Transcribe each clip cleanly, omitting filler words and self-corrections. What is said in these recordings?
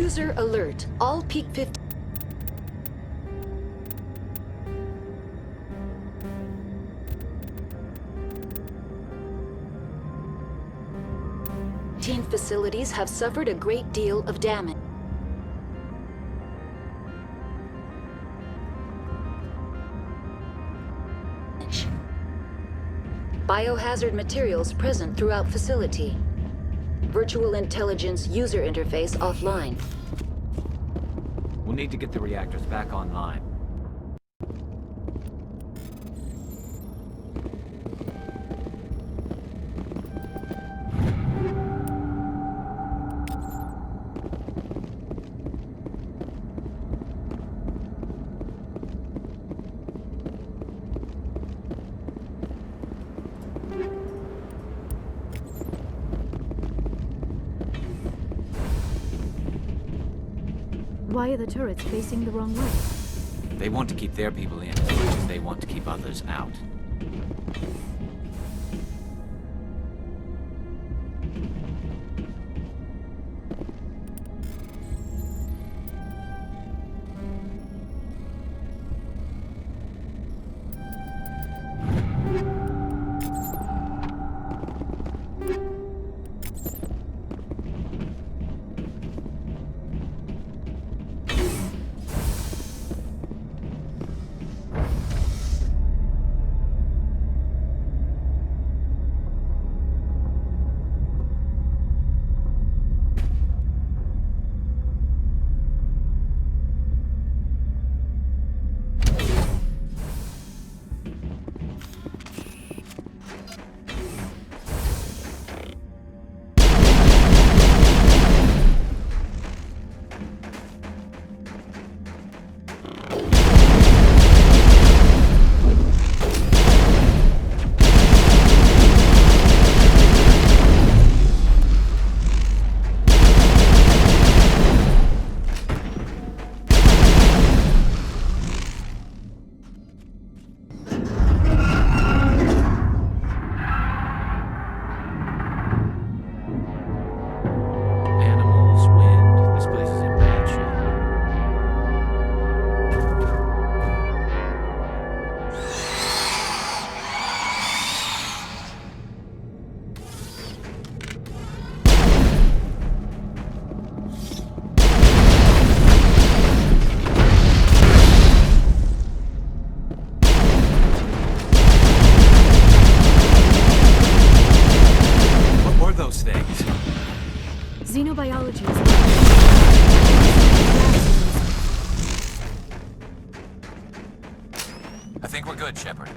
User alert. All peak 50. Facilities have suffered a great deal of damage. Biohazard materials present throughout facility. Virtual intelligence user interface offline. We'll need to get the reactors back online. Why are the turrets facing the wrong way? They want to keep their people in as much as they want to keep others out. Xenobiology is... I think we're good, Shepard.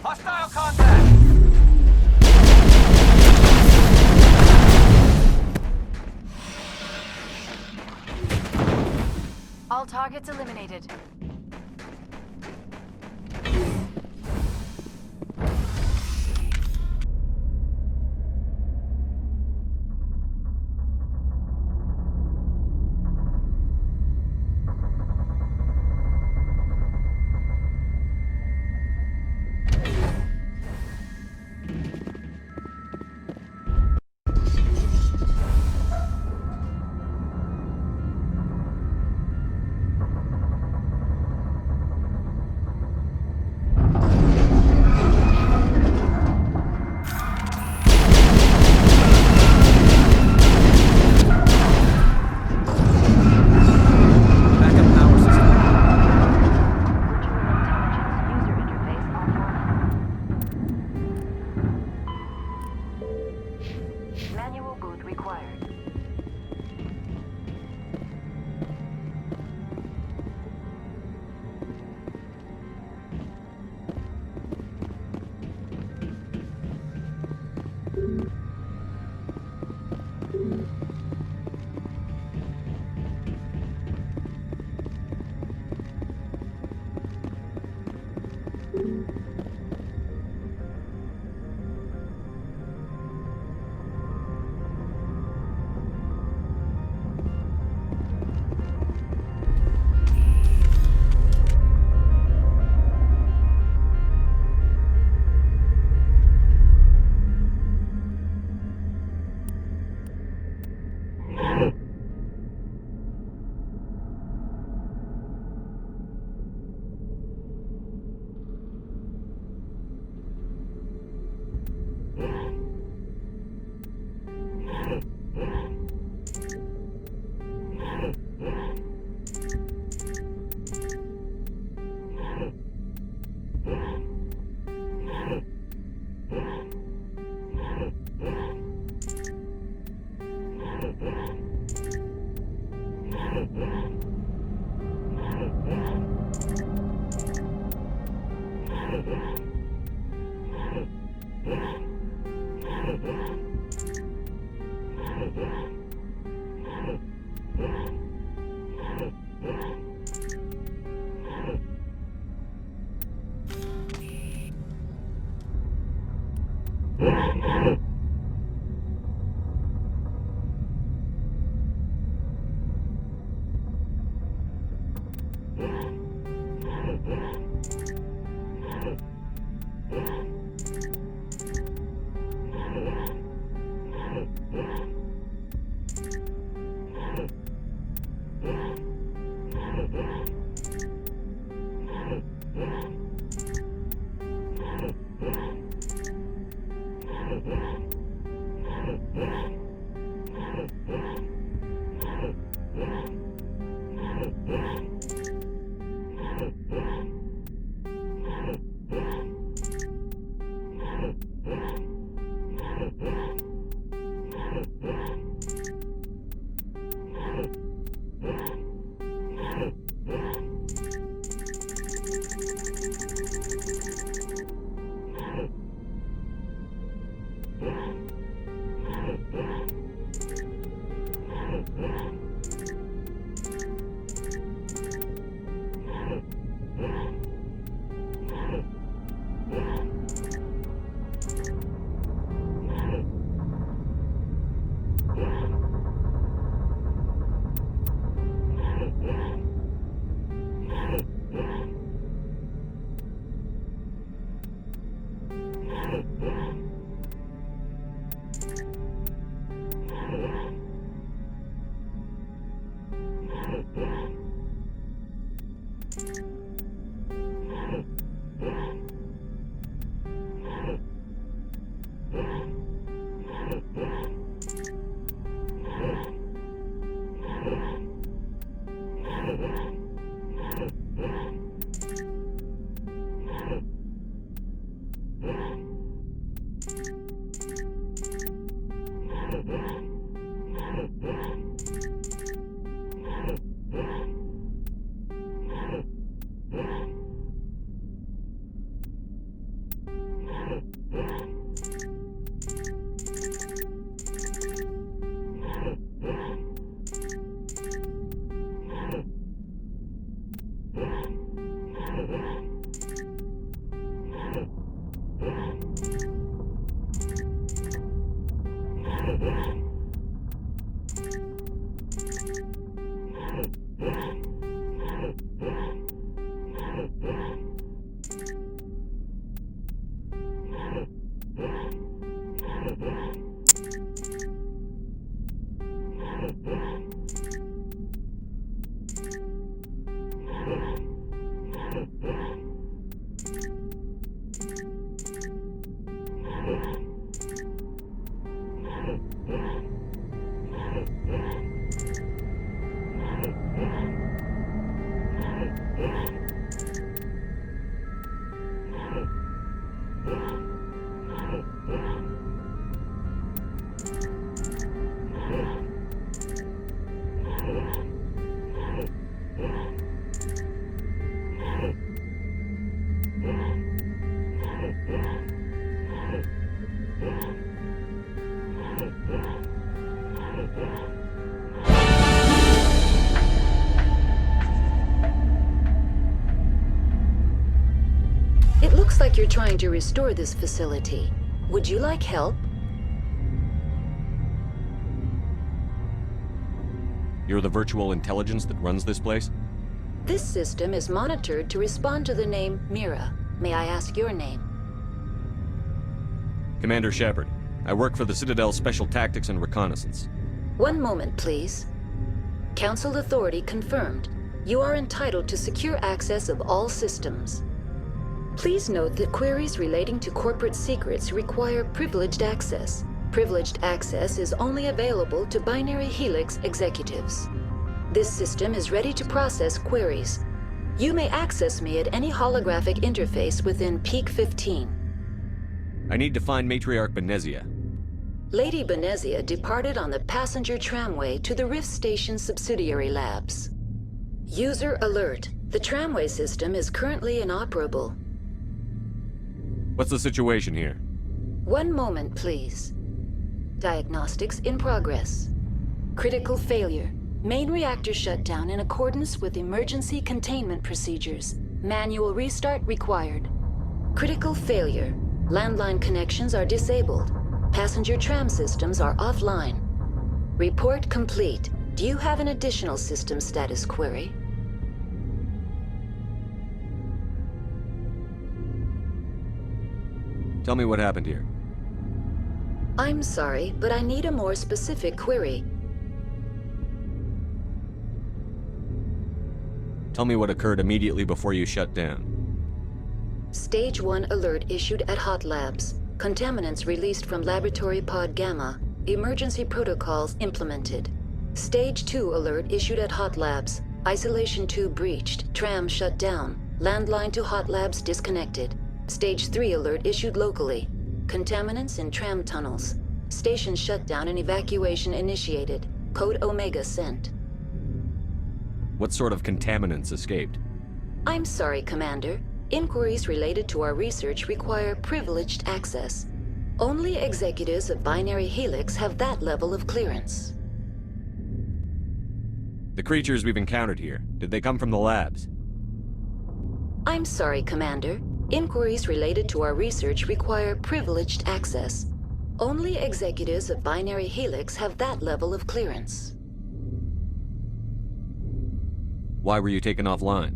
Hostile contact! All targets eliminated. It looks like you're trying to restore this facility. Would you like help? You're the virtual intelligence that runs this place? This system is monitored to respond to the name Mira. May I ask your name? Commander Shepard. I work for the Citadel Special Tactics and Reconnaissance. One moment, please. Council authority confirmed. You are entitled to secure access of all systems. Please note that queries relating to corporate secrets require privileged access. Privileged access is only available to Binary Helix executives. This system is ready to process queries. You may access me at any holographic interface within Peak 15. I need to find Matriarch Benezia. Lady Benezia departed on the passenger tramway to the Rift Station subsidiary labs. User alert. The tramway system is currently inoperable. What's the situation here? One moment, please. Diagnostics in progress. Critical failure. Main reactor shut down in accordance with emergency containment procedures. Manual restart required. Critical failure. Landline connections are disabled. Passenger tram systems are offline. Report complete. Do you have an additional system status query? Tell me what happened here. I'm sorry, but I need a more specific query. Tell me what occurred immediately before you shut down. Stage 1 alert issued at Hot Labs. Contaminants released from Laboratory Pod Gamma. Emergency protocols implemented. Stage 2 alert issued at Hot Labs. Isolation tube breached. Tram shut down. Landline to Hot Labs disconnected. Stage 3 alert issued locally. Contaminants in tram tunnels. Station shutdown and evacuation initiated. Code Omega sent. What sort of contaminants escaped? I'm sorry, Commander. Inquiries related to our research require privileged access. Only executives of Binary Helix have that level of clearance. The creatures we've encountered here, did they come from the labs? I'm sorry, Commander. Inquiries related to our research require privileged access. Only executives of Binary Helix have that level of clearance. Why were you taken offline?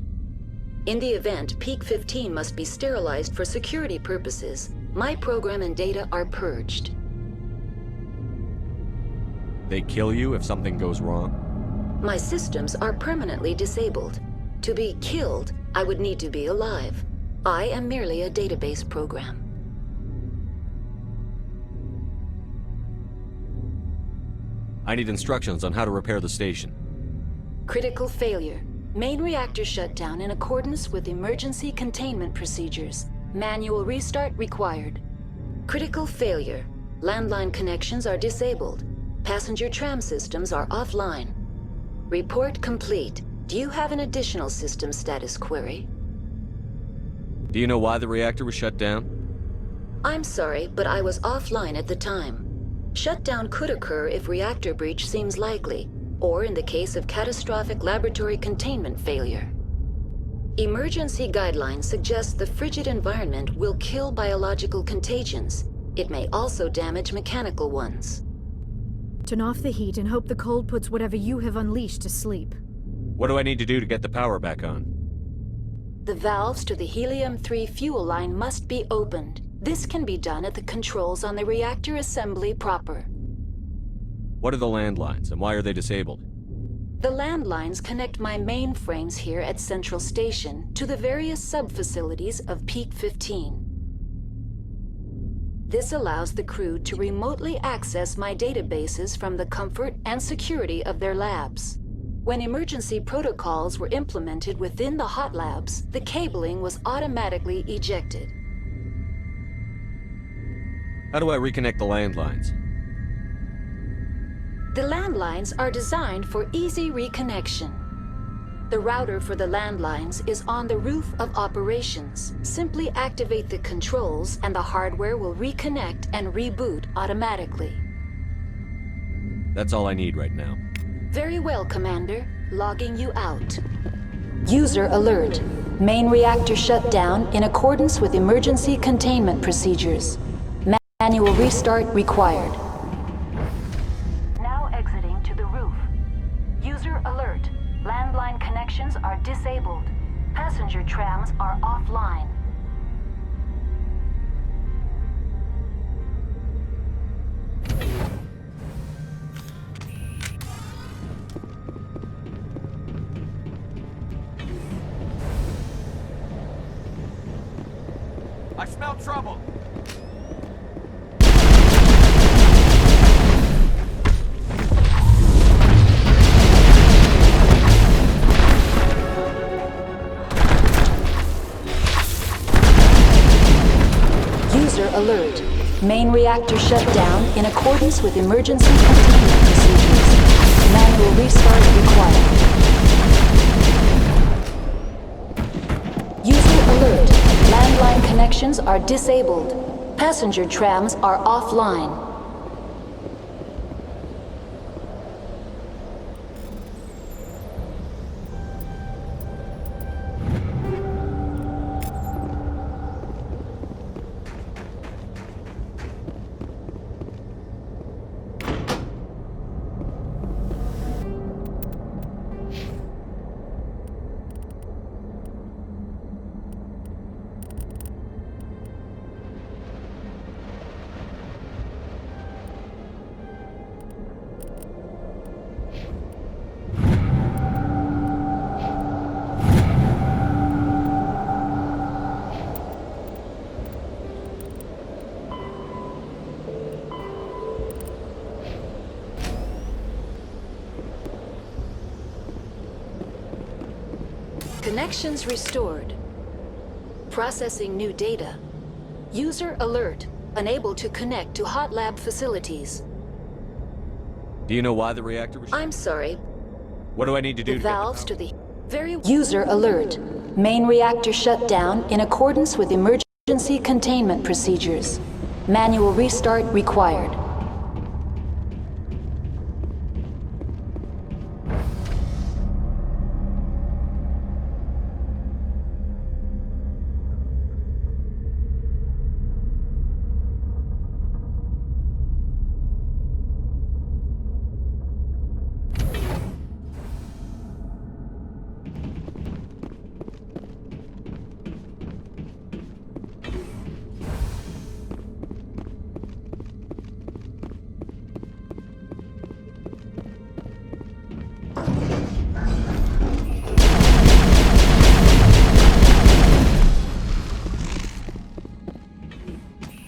In the event, Peak 15 must be sterilized for security purposes. My program and data are purged. They kill you if something goes wrong? My systems are permanently disabled. To be killed, I would need to be alive. I am merely a database program. I need instructions on how to repair the station. Critical failure. Main reactor shut down in accordance with emergency containment procedures. Manual restart required. Critical failure. Landline connections are disabled. Passenger tram systems are offline. Report complete. Do you have an additional system status query? Do you know why the reactor was shut down? I'm sorry, but I was offline at the time. Shutdown could occur if reactor breach seems likely, or in the case of catastrophic laboratory containment failure. Emergency guidelines suggest the frigid environment will kill biological contagions. It may also damage mechanical ones. Turn off the heat and hope the cold puts whatever you have unleashed to sleep. What do I need to do to get the power back on? The valves to the helium-3 fuel line must be opened. This can be done at the controls on the reactor assembly proper. What are the landlines, and why are they disabled? The landlines connect my mainframes here at Central Station to the various sub-facilities of Peak 15. This allows the crew to remotely access my databases from the comfort and security of their labs. When emergency protocols were implemented within the hot labs, the cabling was automatically ejected. How do I reconnect the landlines? The landlines are designed for easy reconnection. The router for the landlines is on the roof of operations. Simply activate the controls and the hardware will reconnect and reboot automatically. That's all I need right now. Very well, Commander. Logging you out. User alert. Main reactor shut down in accordance with emergency containment procedures. Manual restart required. Now exiting to the roof. User alert. Landline connections are disabled. Passenger trams are offline. I smell trouble. User alert. Main reactor shut down in accordance with emergency containment procedures. Manual restart required. User alert. Landline connections are disabled. Passenger trams are offline. Connections restored. Processing new data. User alert. Unable to connect to hot lab facilities. Do you know why the reactor was shut? I'm sorry. What do I need to do The to get the valves power? to the very user alert. Main reactor shut down in accordance with emergency containment procedures. Manual restart required.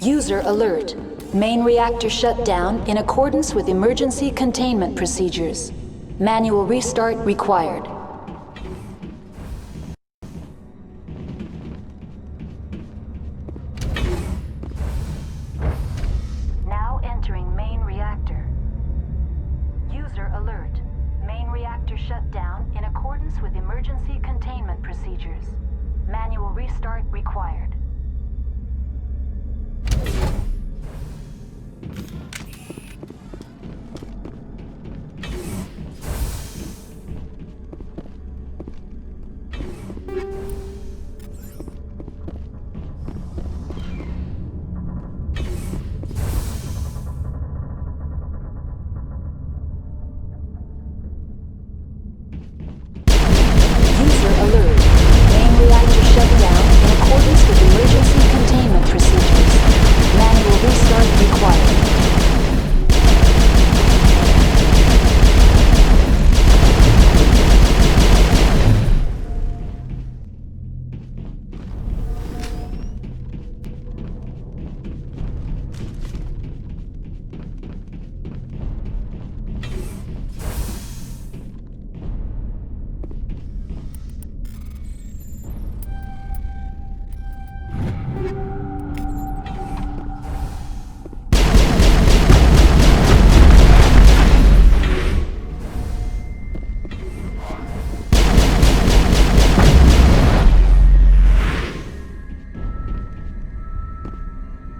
User alert. Main reactor shut down in accordance with emergency containment procedures. Manual restart required. Now entering main reactor. User alert. Main reactor shut down in accordance with emergency containment procedures. Manual restart required.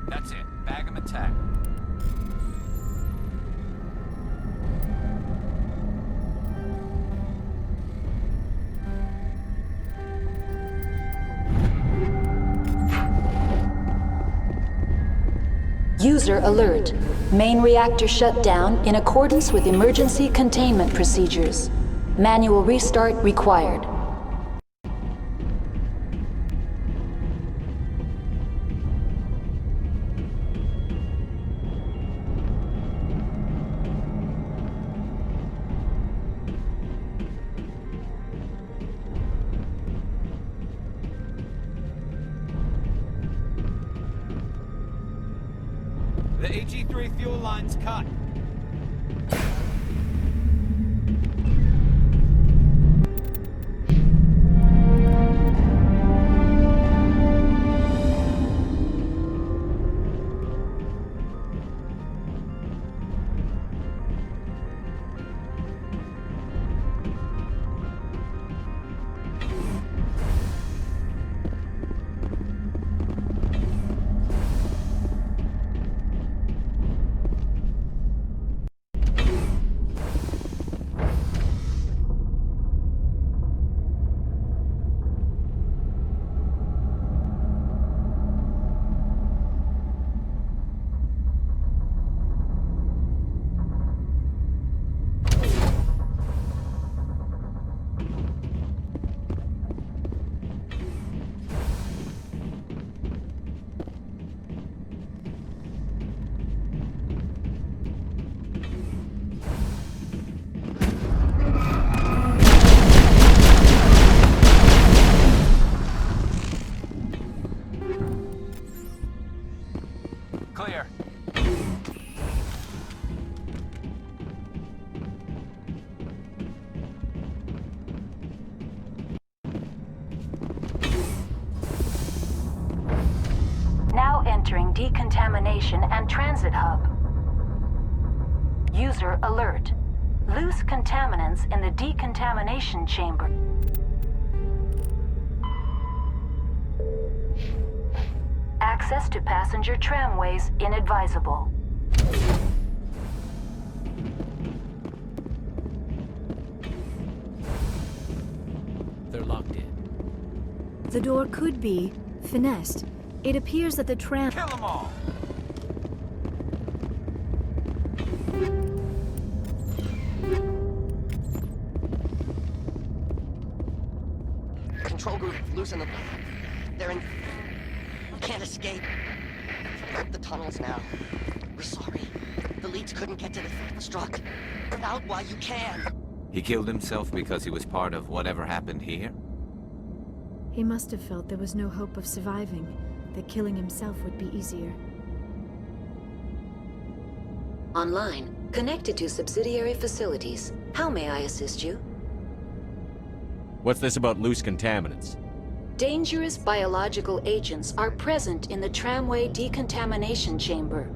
That's it. Bag 'em attack. User alert. Main reactor shut down in accordance with emergency containment procedures. Manual restart required. The AG3 fuel line's cut. decontamination and transit hub. User alert. Loose contaminants in the decontamination chamber. Access to passenger tramways inadvisable. They're locked in. The door could be finessed. It appears that the tram... Kill them all! Control group, losing them. They're in... Can't escape. Out the tunnels now. We're sorry. The leads couldn't get to the struck. Get out while you can. He killed himself because he was part of whatever happened here? He must have felt there was no hope of surviving, that killing himself would be easier. Online, connected to subsidiary facilities. How may I assist you? What's this about loose contaminants? Dangerous biological agents are present in the tramway decontamination chamber.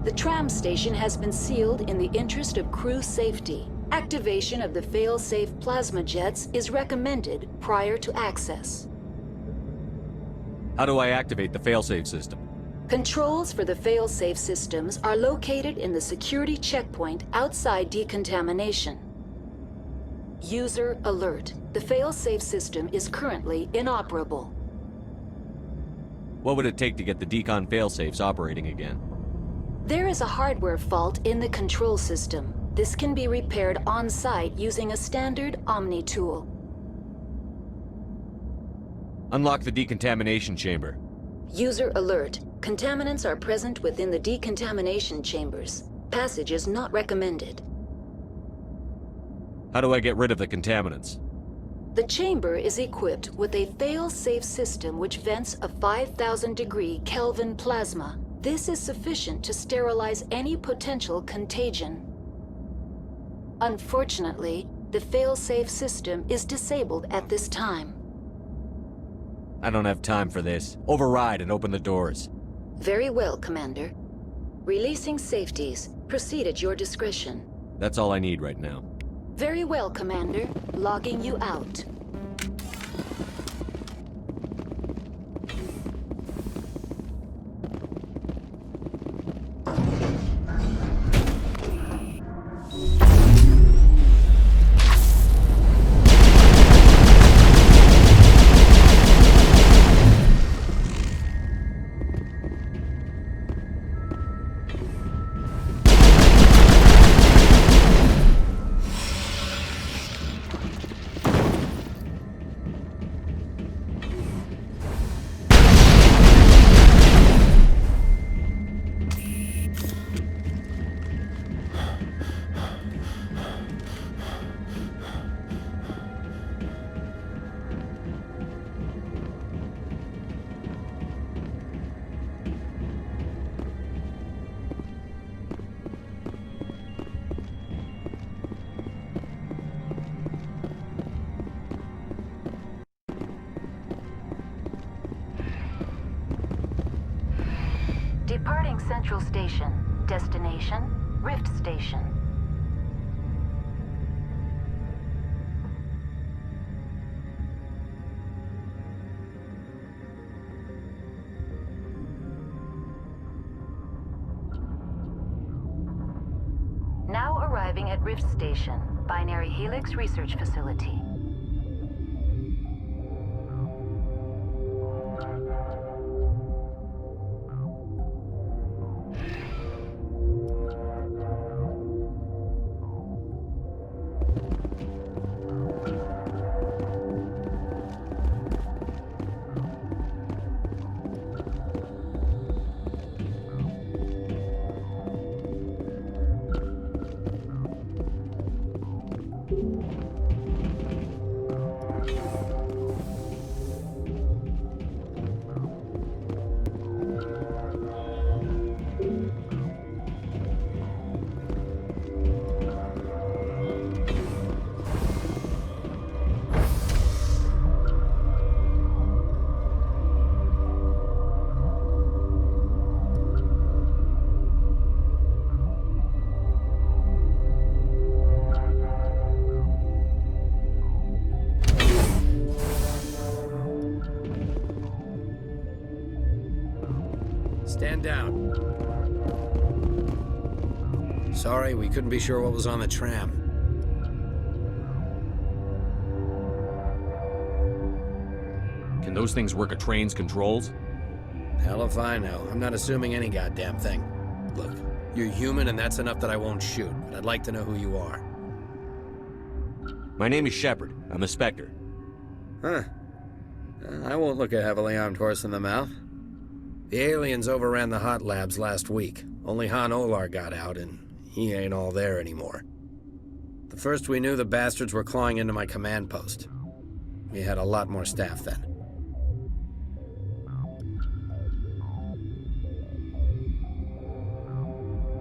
The tram station has been sealed in the interest of crew safety. Activation of the fail-safe plasma jets is recommended prior to access. How do I activate the failsafe system? Controls for the fail-safe systems are located in the security checkpoint outside decontamination. User alert. The fail-safe system is currently inoperable. What would it take to get the decon failsafes operating again? There is a hardware fault in the control system. This can be repaired on-site using a standard Omni tool. Unlock the decontamination chamber. User alert. Contaminants are present within the decontamination chambers. Passage is not recommended. How do I get rid of the contaminants? The chamber is equipped with a fail-safe system which vents a 5,000-degree Kelvin plasma. This is sufficient to sterilize any potential contagion. Unfortunately, the fail-safe system is disabled at this time. I don't have time for this. Override and open the doors. Very well, Commander. Releasing safeties. Proceed at your discretion. That's all I need right now. Very well, Commander. Logging you out. Departing Central Station. Destination, Rift Station. Now arriving at Rift Station, Binary Helix Research Facility. Stand down. Sorry, we couldn't be sure what was on the tram. Can those things work a train's controls? Hell if I know. I'm not assuming any goddamn thing. Look, you're human and that's enough that I won't shoot, but I'd like to know who you are. My name is Shepard. I'm a Spectre. Huh. I won't look a heavily armed horse in the mouth. The aliens overran the hot labs last week. Only Han Olar got out, and he ain't all there anymore. The first we knew, the bastards were clawing into my command post. We had a lot more staff then.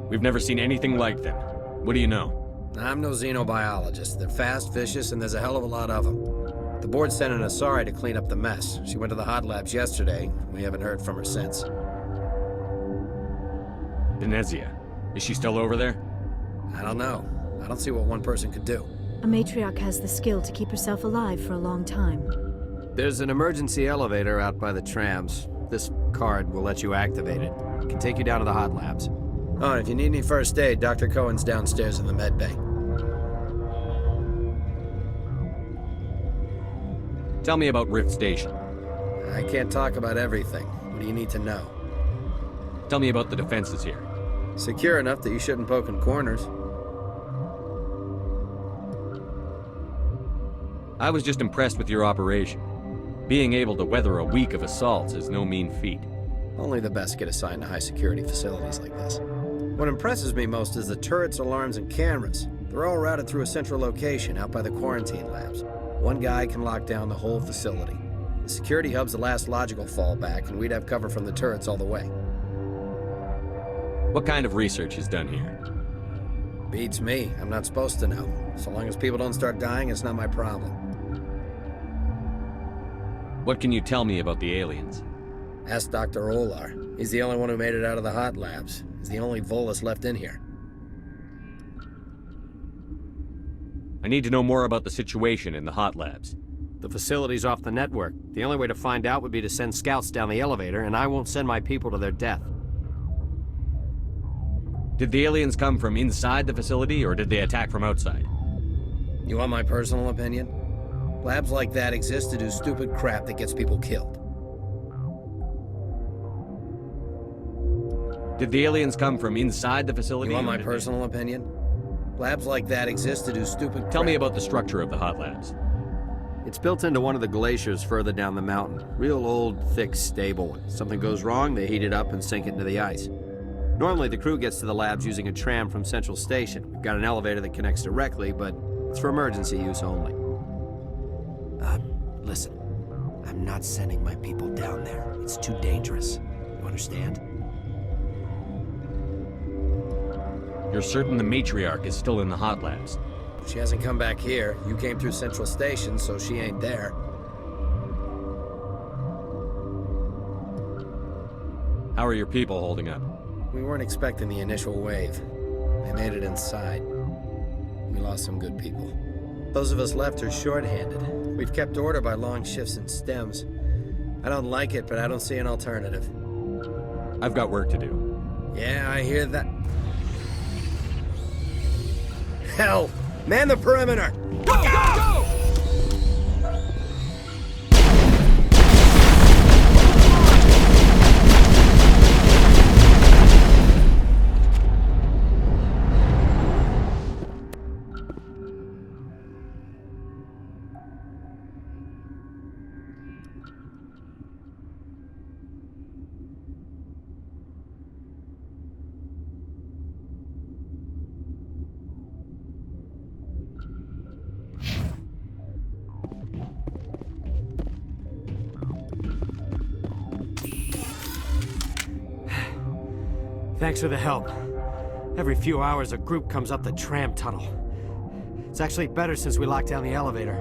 We've never seen anything like them. What do you know? I'm no xenobiologist. They're fast, vicious, and there's a hell of a lot of them. The board sent an Asari to clean up the mess. She went to the hot labs yesterday. We haven't heard from her since. Venezia. Is she still over there? I don't know. I don't see what one person could do. A matriarch has the skill to keep herself alive for a long time. There's an emergency elevator out by the trams. This card will let you activate it. It can take you down to the hot labs. Oh, and if you need any first aid, Dr. Cohen's downstairs in the med bay. Tell me about Rift Station. I can't talk about everything. What do you need to know? Tell me about the defenses here. Secure enough that you shouldn't poke in corners. I was just impressed with your operation. Being able to weather a week of assaults is no mean feat. Only the best get assigned to high-security facilities like this. What impresses me most is the turrets, alarms, and cameras. They're all routed through a central location out by the quarantine labs. One guy can lock down the whole facility. The security hub's the last logical fallback, and we'd have cover from the turrets all the way. What kind of research is done here? Beats me. I'm not supposed to know. So long as people don't start dying, it's not my problem. What can you tell me about the aliens? Ask Dr. Olar. He's the only one who made it out of the hot labs. He's the only Volus left in here. I need to know more about the situation in the hot labs. The facility's off the network. The only way to find out would be to send scouts down the elevator, and I won't send my people to their death. Did the aliens come from inside the facility, or did they attack from outside? You want my personal opinion? Labs like that exist to do stupid crap that gets people killed. Did the aliens come from inside the facility? You want my personal opinion? Labs like that exist to do stupid crap. Tell me about the structure of the hot labs. It's built into one of the glaciers further down the mountain. Real old, thick, stable. If something goes wrong, they heat it up and sink it into the ice. Normally, the crew gets to the labs using a tram from Central Station. We've got an elevator that connects directly, but it's for emergency use only. Listen. I'm not sending my people down there. It's too dangerous. You understand? You're certain the matriarch is still in the hot labs? She hasn't come back here. You came through Central Station, so she ain't there. How are your people holding up? We weren't expecting the initial wave. They made it inside. We lost some good people. Those of us left are short-handed. We've kept order by long shifts and stems. I don't like it, but I don't see an alternative. I've got work to do. Yeah, I hear that. Hell! Man the perimeter! Go, go, go! Thanks for the help. Every few hours, a group comes up the tram tunnel. It's actually better since we locked down the elevator.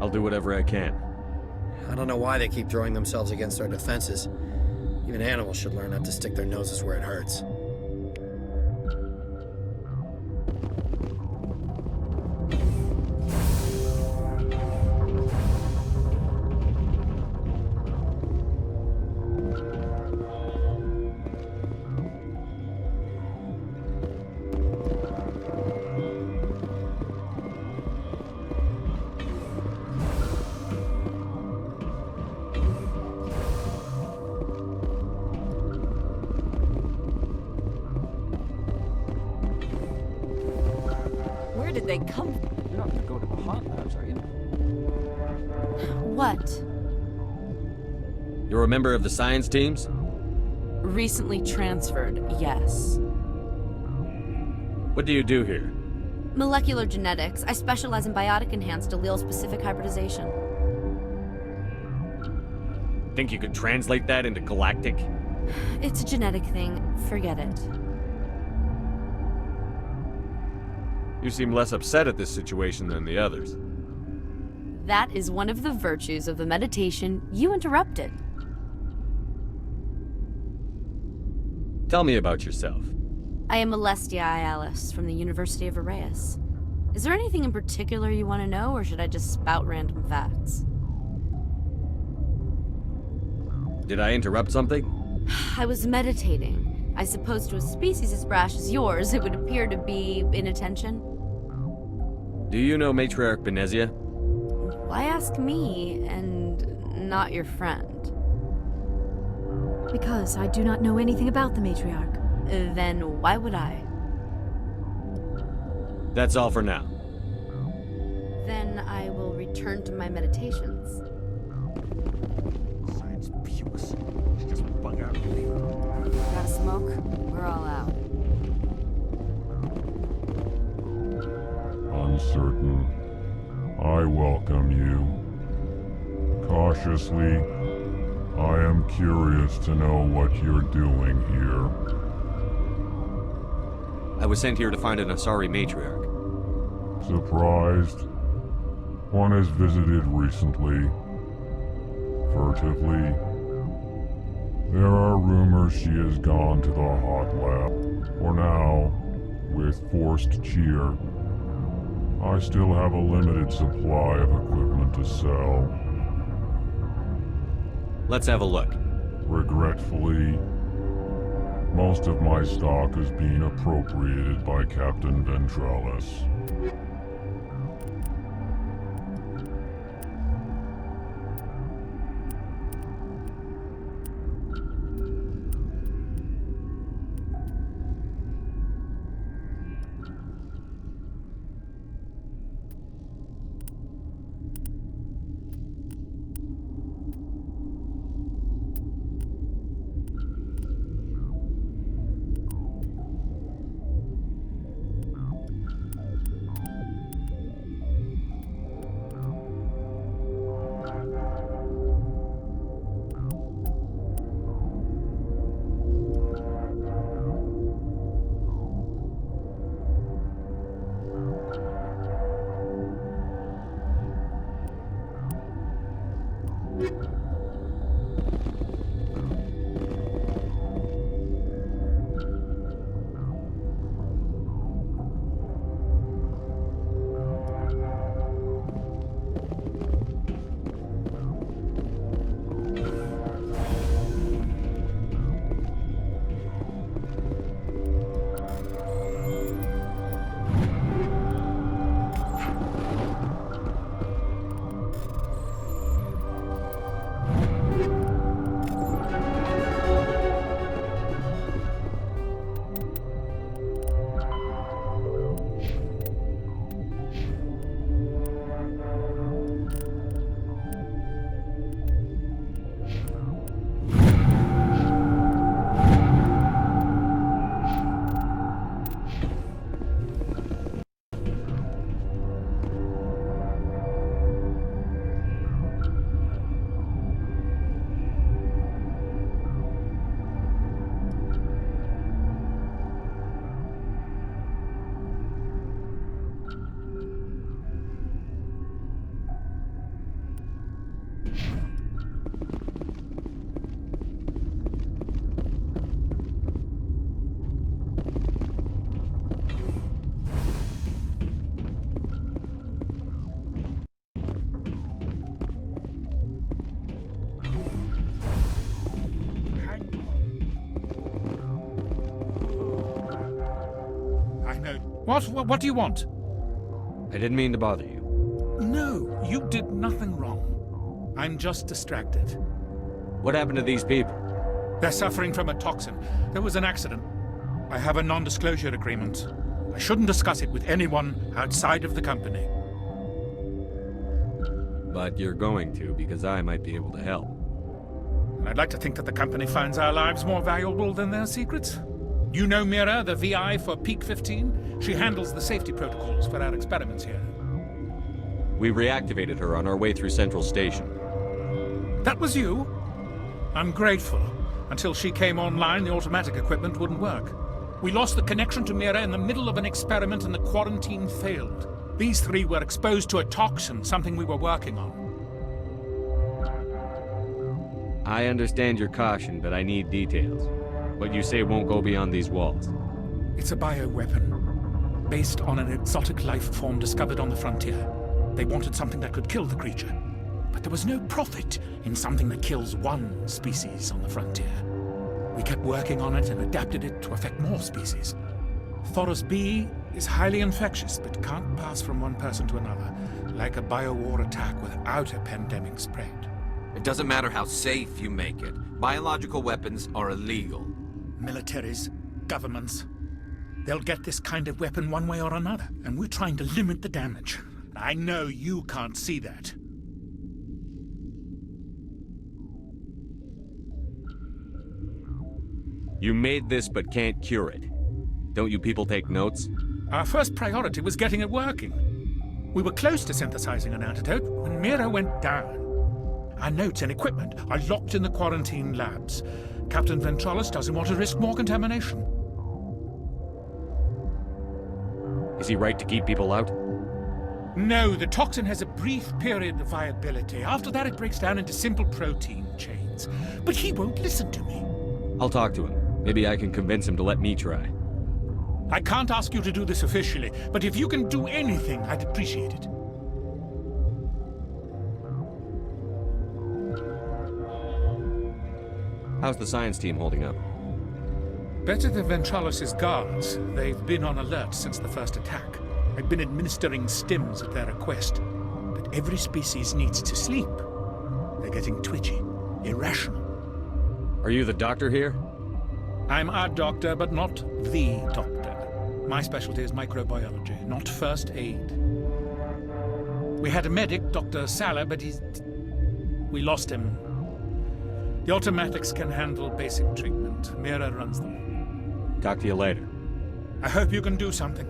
I'll do whatever I can. I don't know why they keep throwing themselves against our defenses. Even animals should learn not to stick their noses where it hurts. Where did they come from? You're not gonna go to the hot labs, are you? What? You're a member of the science teams? Recently transferred, yes. What do you do here? Molecular genetics. I specialize in biotic-enhanced allele-specific hybridization. Think you could translate that into galactic? It's a genetic thing. Forget it. You seem less upset at this situation than the others. That is one of the virtues of the meditation you interrupted. Tell me about yourself. I am Alestia Ayalis from the University of Arrayas. Is there anything in particular you want to know, or should I just spout random facts? Did I interrupt something? I was meditating. I suppose to a species as brash as yours, it would appear to be inattention. Do you know Matriarch Benezia? Why ask me, and not your friend? Because I do not know anything about the matriarch. Then why would I? That's all for now. Then I will return to my meditations. Science pukes. Just bug out. Got a smoke? We're all out. Uncertain. I welcome you. Cautiously, I am curious to know what you're doing here. I was sent here to find an Asari matriarch. Surprised? One has visited recently. Furtively. There are rumors she has gone to the hot lab. For now, with forced cheer, I still have a limited supply of equipment to sell. Let's have a look. Regretfully, most of my stock is being appropriated by Captain Ventralis. What do you want? I didn't mean to bother you. No, you did nothing wrong. I'm just distracted. What happened to these people? They're suffering from a toxin. There was an accident. I have a non-disclosure agreement. I shouldn't discuss it with anyone outside of the company. But you're going to, because I might be able to help. And I'd like to think that the company finds our lives more valuable than their secrets. You know Mira, the VI for Peak 15? She handles the safety protocols for our experiments here. We reactivated her on our way through Central Station. That was you? I'm grateful. Until she came online, the automatic equipment wouldn't work. We lost the connection to Mira in the middle of an experiment and the quarantine failed. These three were exposed to a toxin, something we were working on. I understand your caution, but I need details. What you say won't go beyond these walls. It's a bioweapon, based on an exotic life form discovered on the frontier. They wanted something that could kill the creature. But there was no profit in something that kills one species on the frontier. We kept working on it and adapted it to affect more species. Thoros B is highly infectious, but can't pass from one person to another, like a biowar attack without a pandemic spread. It doesn't matter how safe you make it. Biological weapons are illegal. Militaries, governments, they'll get this kind of weapon one way or another, and we're trying to limit the damage. I know you can't see that. You made this but can't cure it. Don't you people take notes? Our first priority was getting it working. We were close to synthesizing an antidote when Mira went down. Our notes and equipment are locked in the quarantine labs. Captain Ventralis doesn't want to risk more contamination. Is he right to keep people out? No, the toxin has a brief period of viability. After that, it breaks down into simple protein chains. But he won't listen to me. I'll talk to him. Maybe I can convince him to let me try. I can't ask you to do this officially, but if you can do anything, I'd appreciate it. How's the science team holding up? Better than Ventralis' guards. They've been on alert since the first attack. I've been administering stims at their request. But every species needs to sleep. They're getting twitchy, irrational. Are you the doctor here? I'm a doctor, but not the doctor. My specialty is microbiology, not first aid. We had a medic, Dr. Salah, but we lost him. The automatics can handle basic treatment. Mira runs them. Talk to you later. I hope you can do something.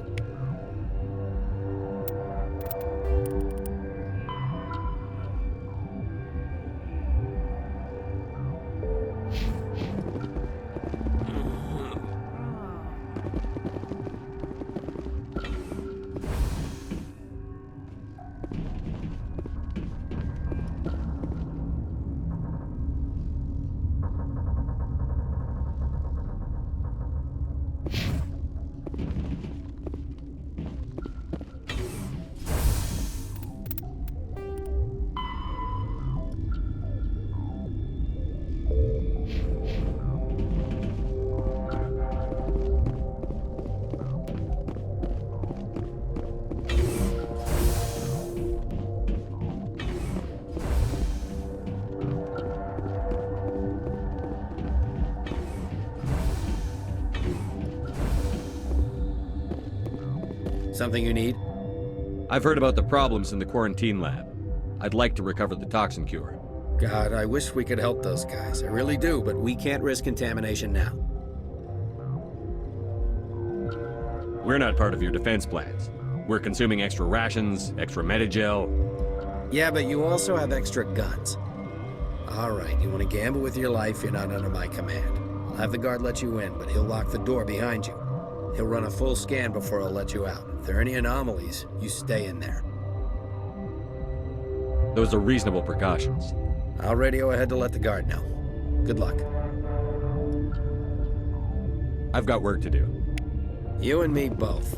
Something you need? I've heard about the problems in the quarantine lab. I'd like to recover the toxin cure. God, I wish we could help those guys. I really do, but we can't risk contamination now. We're not part of your defense plans. We're consuming extra rations, extra Medigel. Yeah, but you also have extra guns. All right, you want to gamble with your life, you're not under my command. I'll have the guard let you in, but he'll lock the door behind you. He'll run a full scan before he'll let you out. If there are any anomalies, you stay in there. Those are reasonable precautions. I'll radio ahead to let the guard know. Good luck. I've got work to do. You and me both.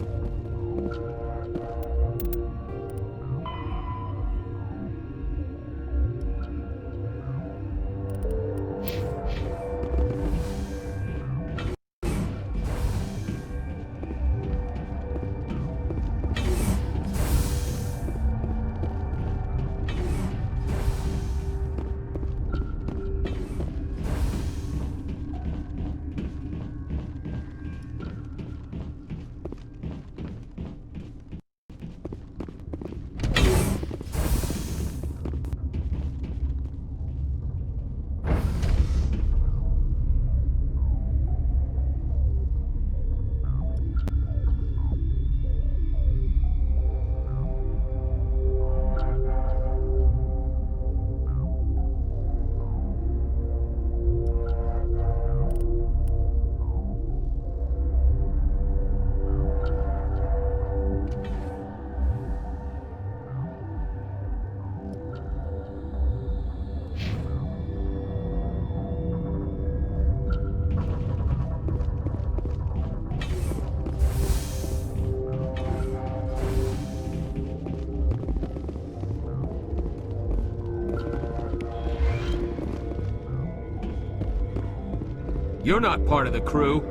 You're not part of the crew.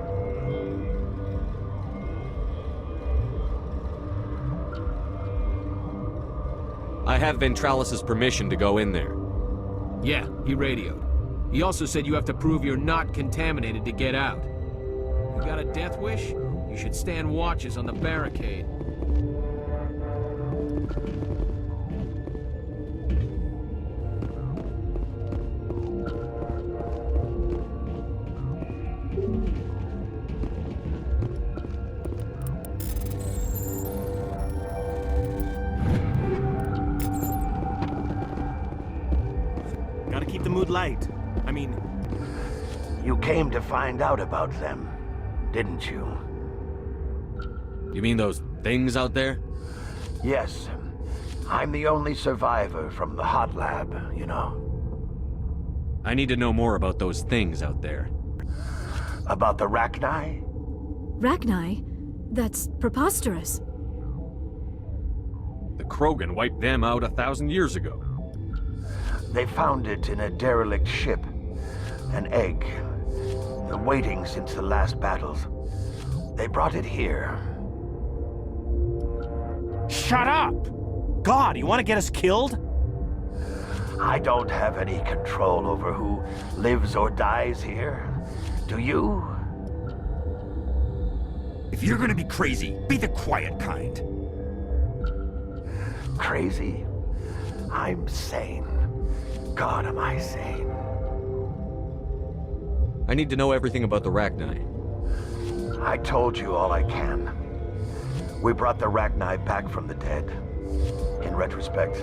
I have Ventralis's permission to go in there. Yeah, he radioed. He also said you have to prove you're not contaminated to get out. You got a death wish? You should stand watches on the barricade. Gotta keep the mood light. I mean... You came to find out about them, didn't you? You mean those things out there? Yes. I'm the only survivor from the hot lab, you know. I need to know more about those things out there. About the Rachni? Rachni? That's preposterous. The Krogan wiped them out 1,000 years ago. They found it in a derelict ship. An egg. Waiting since the last battles. They brought it here. Shut up! God, you want to get us killed? I don't have any control over who lives or dies here. Do you? If you're gonna be crazy, be the quiet kind. Crazy? I'm sane. God, am I sane? I need to know everything about the Rachni. I told you all I can. We brought the Rachni back from the dead. In retrospect,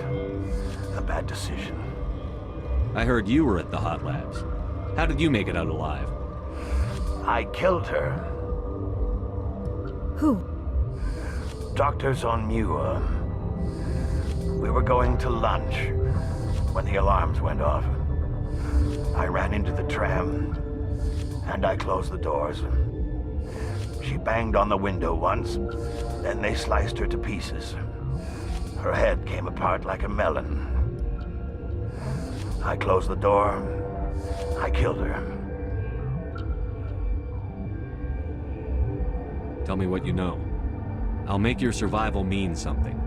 a bad decision. I heard you were at the hot labs. How did you make it out alive? I killed her. Who? Doctors on Muir. We were going to lunch when the alarms went off. I ran into the tram, and I closed the doors. She banged on the window once, then they sliced her to pieces. Her head came apart like a melon. I closed the door. I killed her. Tell me what you know. I'll make your survival mean something.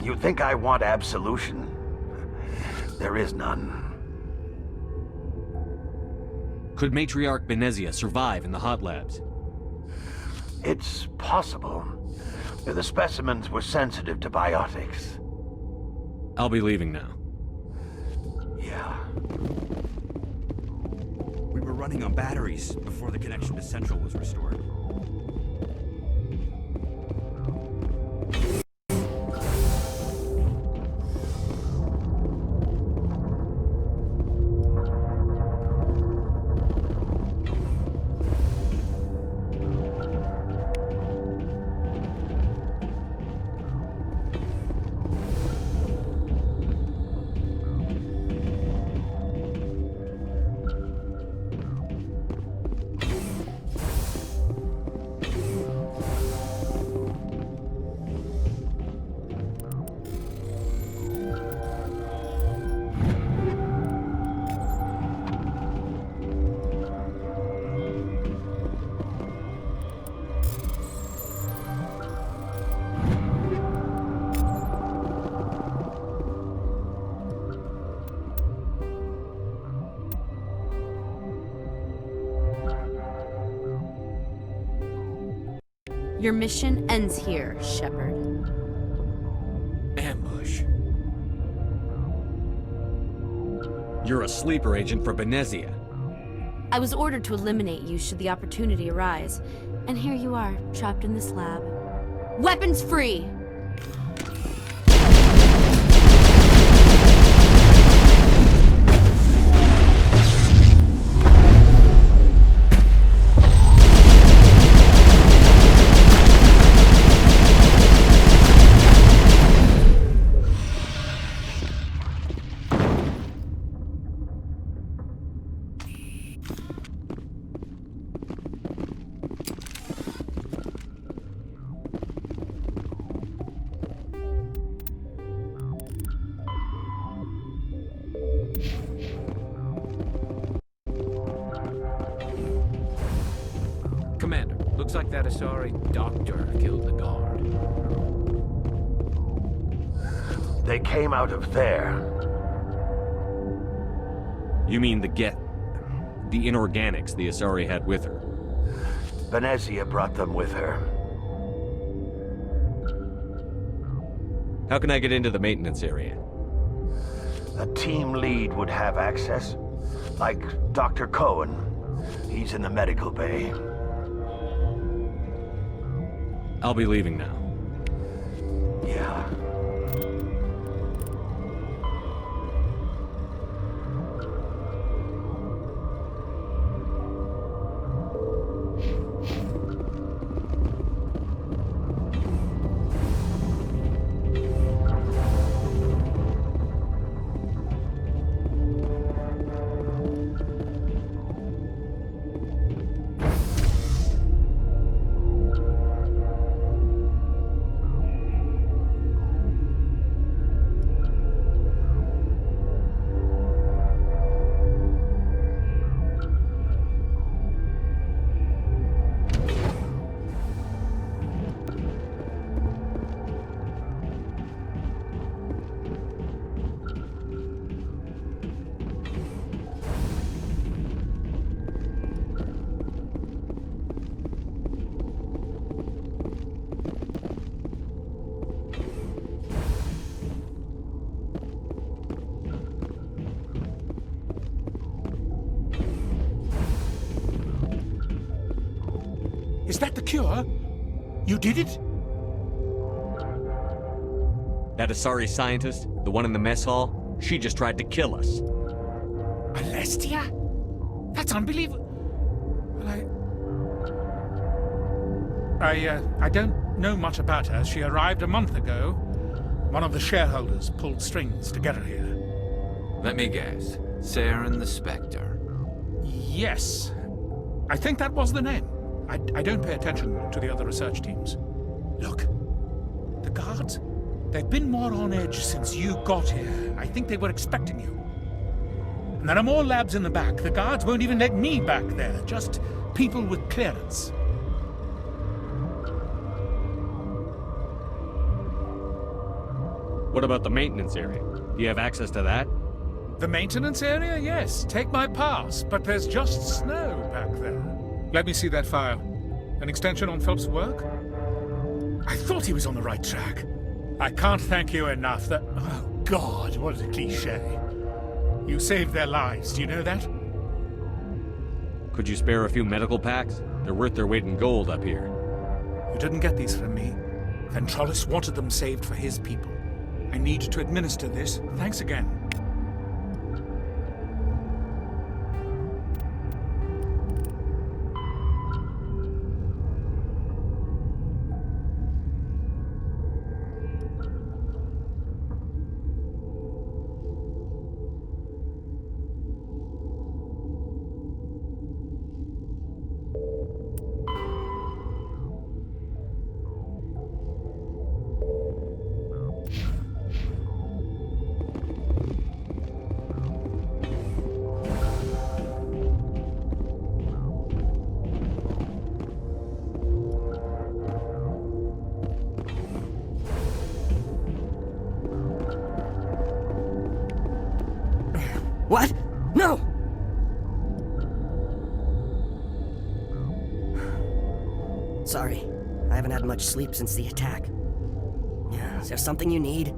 You think I want absolution? There is none. Could Matriarch Benezia survive in the hot labs? It's possible. The specimens were sensitive to biotics. I'll be leaving now. Yeah. We were running on batteries before the connection to Central was restored. Your mission ends here, Shepard. Ambush. You're a sleeper agent for Benezia. I was ordered to eliminate you should the opportunity arise. And here you are, trapped in this lab. Weapons free! Looks like that Asari doctor killed the guard. They came out of there. You mean the inorganics the Asari had with her? Venezia brought them with her. How can I get into the maintenance area? A team lead would have access, like Dr. Cohen. He's in the medical bay. I'll be leaving now. Yeah. Is that the cure? You did it? That Asari scientist, the one in the mess hall, she just tried to kill us. Alestia? That's unbelievable. Well, I don't know much about her. She arrived a month ago. One of the shareholders pulled strings to get her here. Let me guess. Saren the Spectre. Yes. I think that was the name. I don't pay attention to the other research teams. Look, the guards, they've been more on edge since you got here. I think they were expecting you. And there are more labs in the back. The guards won't even let me back there, just people with clearance. What about the maintenance area? Do you have access to that? The maintenance area? Yes. Take my pass. But there's just snow back there. Let me see that file. An extension on Phelps' work? I thought he was on the right track. I can't thank you enough that... Oh, God, what a cliché. You saved their lives, do you know that? Could you spare a few medical packs? They're worth their weight in gold up here. You didn't get these from me. Ventrollis wanted them saved for his people. I need to administer this. Thanks again. What? No! Sorry, I haven't had much sleep since the attack. Is there something you need?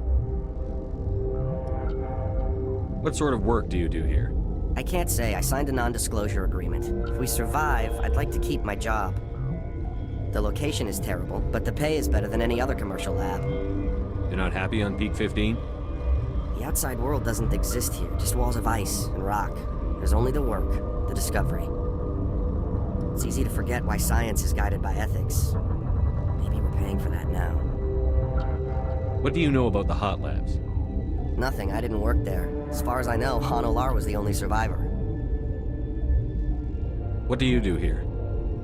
What sort of work do you do here? I can't say. I signed a non-disclosure agreement. If we survive, I'd like to keep my job. The location is terrible, but the pay is better than any other commercial lab. You're not happy on Peak 15? The outside world doesn't exist here, just walls of ice and rock. There's only the work, the discovery. It's easy to forget why science is guided by ethics. Maybe we're paying for that now. What do you know about the hot labs? Nothing, I didn't work there. As far as I know, Han Olar was the only survivor. What do you do here?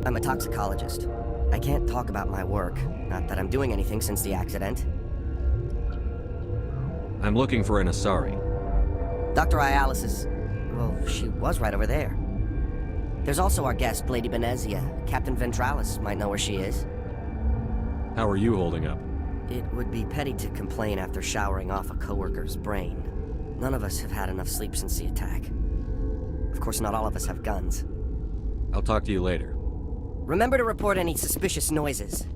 I'm a toxicologist. I can't talk about my work, not that I'm doing anything since the accident. I'm looking for an Asari. Dr. Ayalis is... well, she was right over there. There's also our guest, Lady Benezia. Captain Ventralis might know where she is. How are you holding up? It would be petty to complain after showering off a coworker's brain. None of us have had enough sleep since the attack. Of course, not all of us have guns. I'll talk to you later. Remember to report any suspicious noises.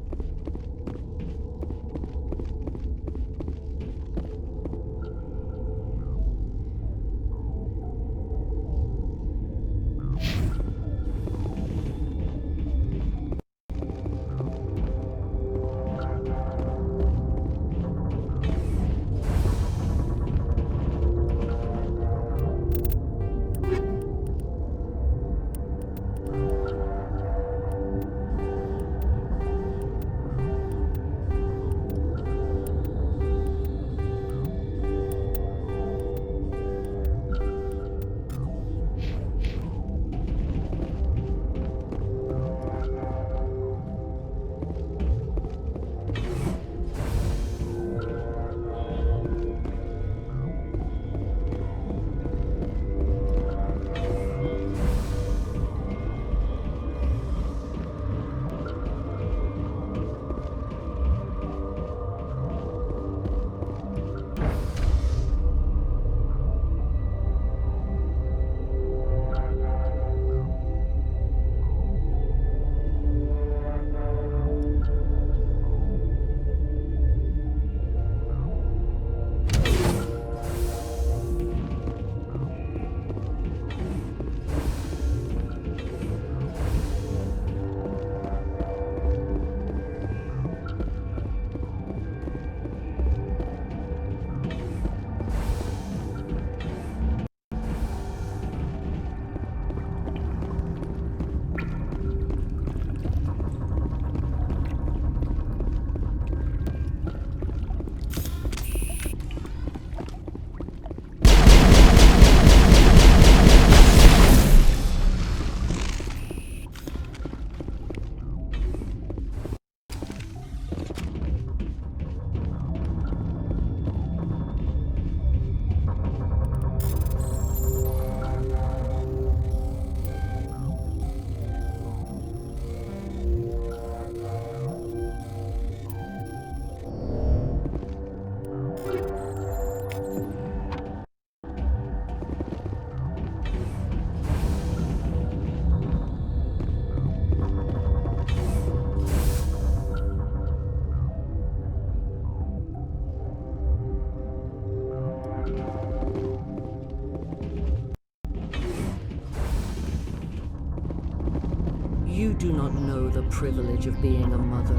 You do not know the privilege of being a mother.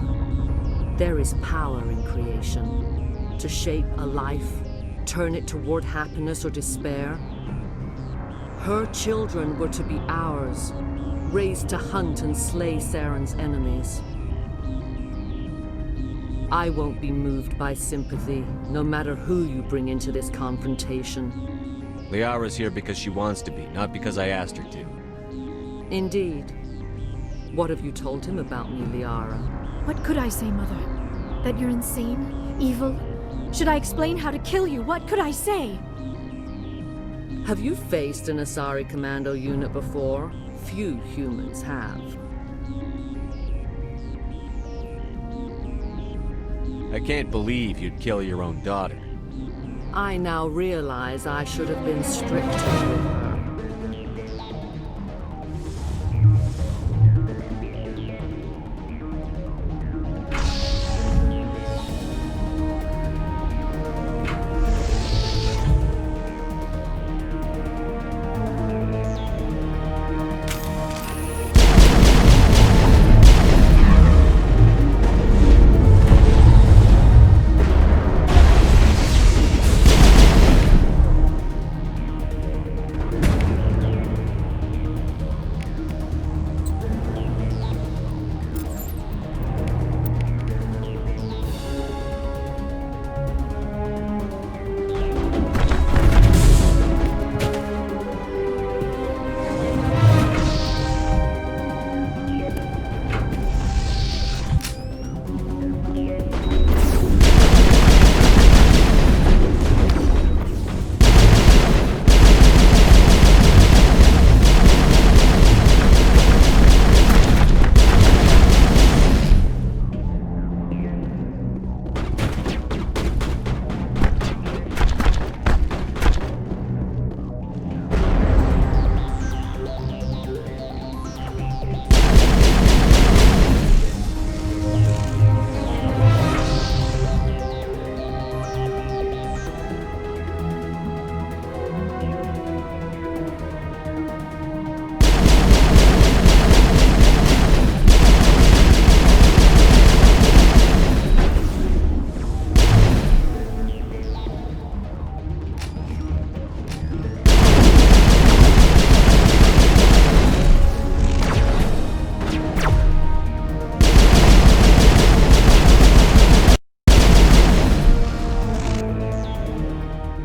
There is power in creation. To shape a life, turn it toward happiness or despair. Her children were to be ours, raised to hunt and slay Saren's enemies. I won't be moved by sympathy, no matter who you bring into this confrontation. Liara's here because she wants to be, not because I asked her to. Indeed. What have you told him about me, Liara? What could I say, Mother? That you're insane? Evil? Should I explain how to kill you? What could I say? Have you faced an Asari commando unit before? Few humans have. I can't believe you'd kill your own daughter. I now realize I should have been stricter with her.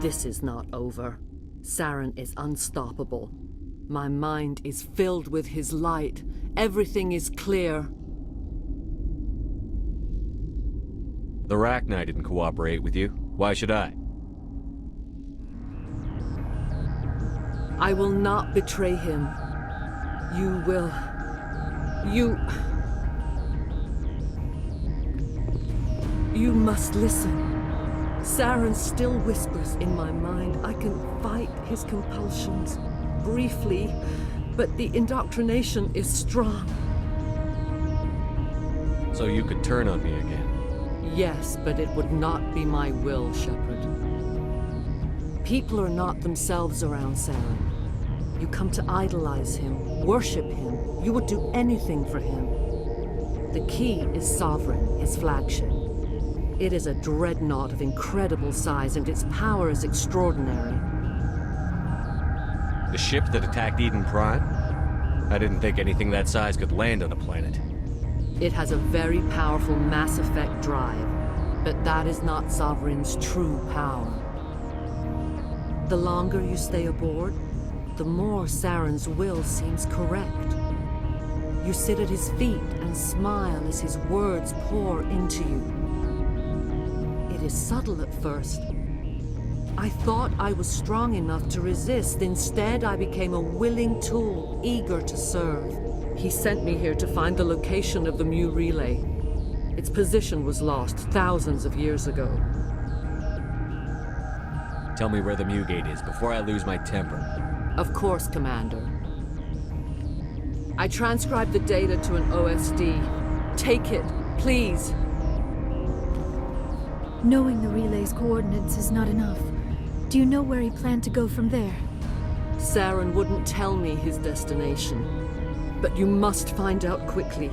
This is not over. Saren is unstoppable. My mind is filled with his light. Everything is clear. The Rachni didn't cooperate with you. Why should I? I will not betray him. You will... You must listen. Saren still whispers in my mind. I can fight his compulsions, briefly, but the indoctrination is strong. So you could turn on me again? Yes, but it would not be my will, Shepard. People are not themselves around Saren. You come to idolize him, worship him. You would do anything for him. The key is Sovereign, his flagship. It is a dreadnought of incredible size, and its power is extraordinary. The ship that attacked Eden Prime? I didn't think anything that size could land on a planet. It has a very powerful Mass Effect drive, but that is not Sovereign's true power. The longer you stay aboard, the more Saren's will seems correct. You sit at his feet and smile as his words pour into you. It is subtle at first. I thought I was strong enough to resist. Instead, I became a willing tool, eager to serve. He sent me here to find the location of the Mu relay. Its position was lost thousands of years ago. Tell me where the Mu gate is before I lose my temper. Of course, Commander. I transcribed the data to an OSD. Take it, please. Knowing the relay's coordinates is not enough. Do you know where he planned to go from there? Saren wouldn't tell me his destination. But you must find out quickly.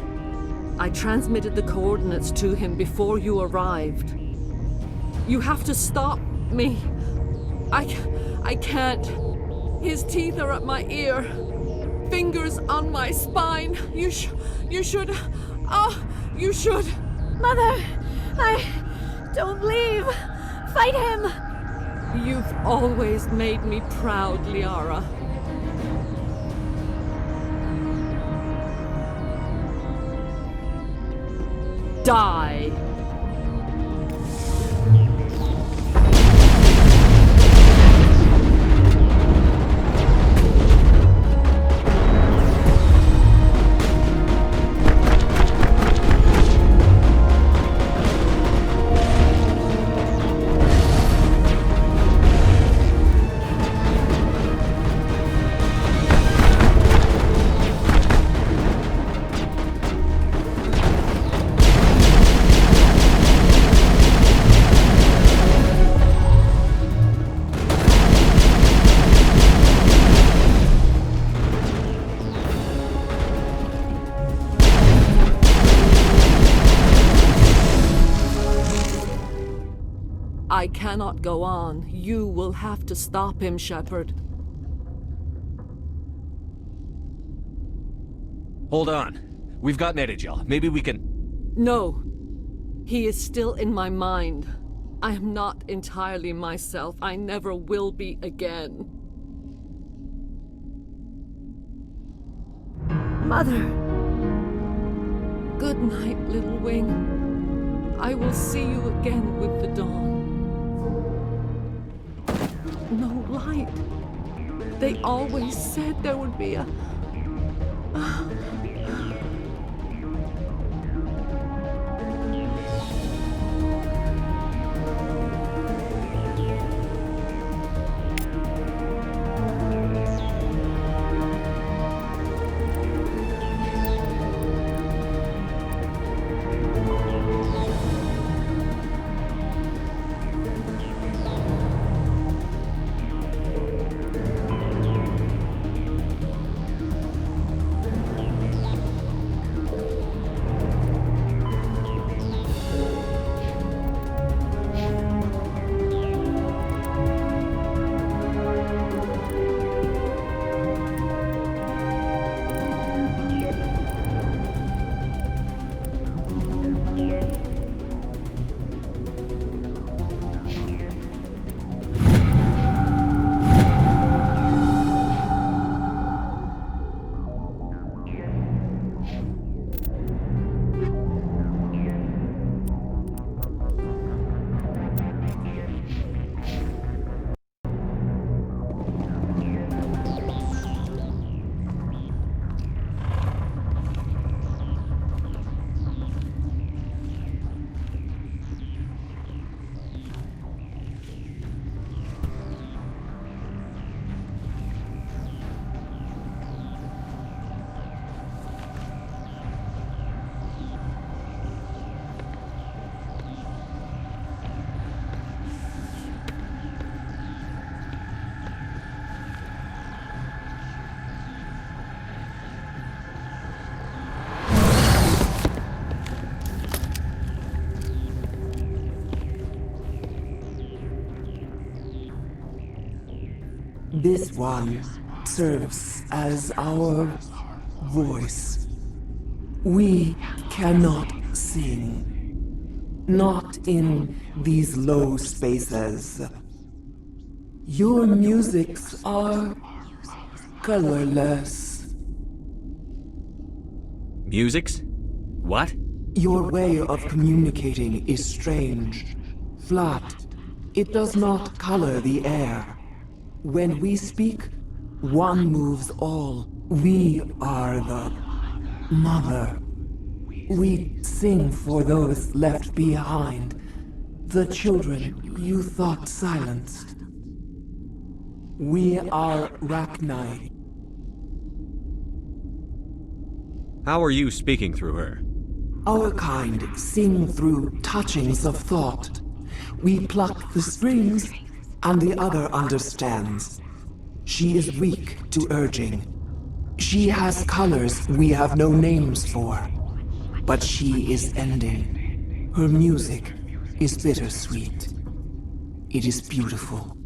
I transmitted the coordinates to him before you arrived. You have to stop me. I can't. His teeth are at my ear. Fingers on my spine. You should. You should. Mother! Don't leave! Fight him! You've always made me proud, Liara. Die! I cannot go on. You will have to stop him, Shepard. Hold on. We've got Metagel. Maybe we can... No. He is still in my mind. I am not entirely myself. I never will be again. Mother! Good night, little wing. I will see you again with the dawn. No light. They always said there would be a... This one serves as our voice. We cannot sing. Not in these low spaces. Your musics are colorless. Musics? What? Your way of communicating is strange. Flat. It does not color the air. When we speak, one moves all. We are the mother. We sing for those left behind. The children you thought silenced. We are Rachni. How are you speaking through her? Our kind sing through touchings of thought. We pluck the strings, and the other understands. She is weak to urging. She has colors we have no names for. But she is ending. Her music is bittersweet. It is beautiful.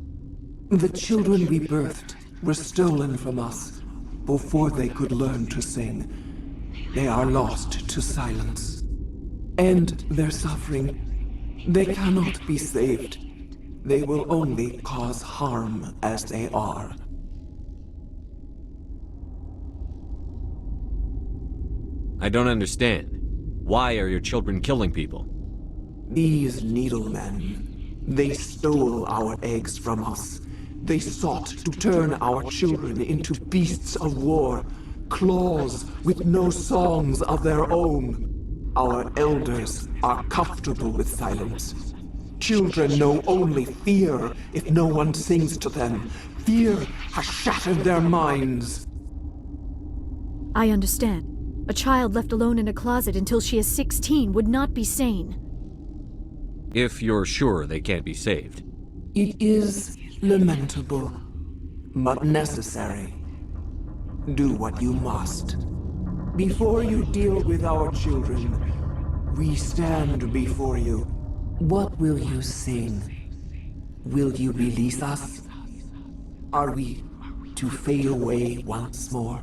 The children we birthed were stolen from us before they could learn to sing. They are lost to silence. End their suffering. They cannot be saved. They will only cause harm as they are. I don't understand. Why are your children killing people? These needlemen, they stole our eggs from us. They sought to turn our children into beasts of war, claws with no songs of their own. Our elders are comfortable with silence. Children know only fear if no one sings to them. Fear has shattered their minds. I understand. A child left alone in a closet until she is 16 would not be sane. If you're sure they can't be saved. It is lamentable, but necessary. Do what you must. Before you deal with our children, we stand before you. What will you sing? Will you release us? Are we to fade away once more?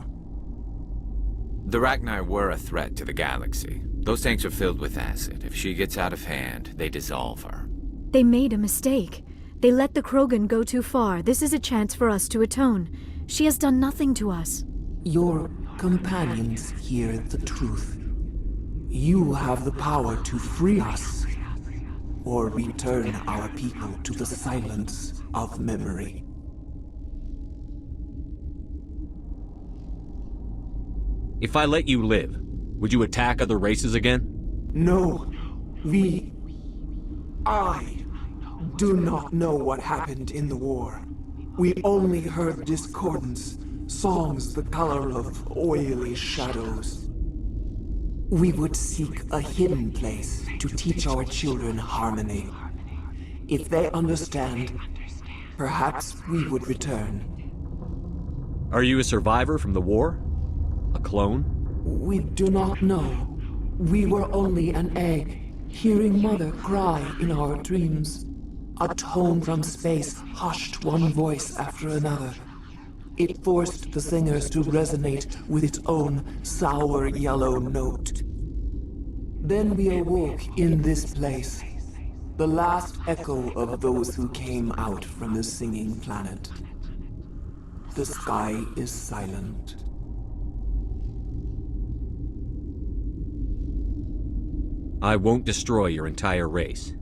The Rachni were a threat to the galaxy. Those tanks are filled with acid. If she gets out of hand, they dissolve her. They made a mistake. They let the Krogan go too far. This is a chance for us to atone. She has done nothing to us. Your companions hear the truth. You have the power to free us, or return our people to the silence of memory. If I let you live, would you attack other races again? No. I do not know what happened in the war. We only heard discordance, songs the color of oily shadows. We would seek a hidden place to teach our children harmony. If they understand, perhaps we would return. Are you a survivor from the war? A clone? We do not know. We were only an egg, hearing Mother cry in our dreams. A tone from space hushed one voice after another. It forced the singers to resonate with its own sour yellow note. Then we awoke in this place, the last echo of those who came out from the singing planet. The sky is silent. I won't destroy your entire race.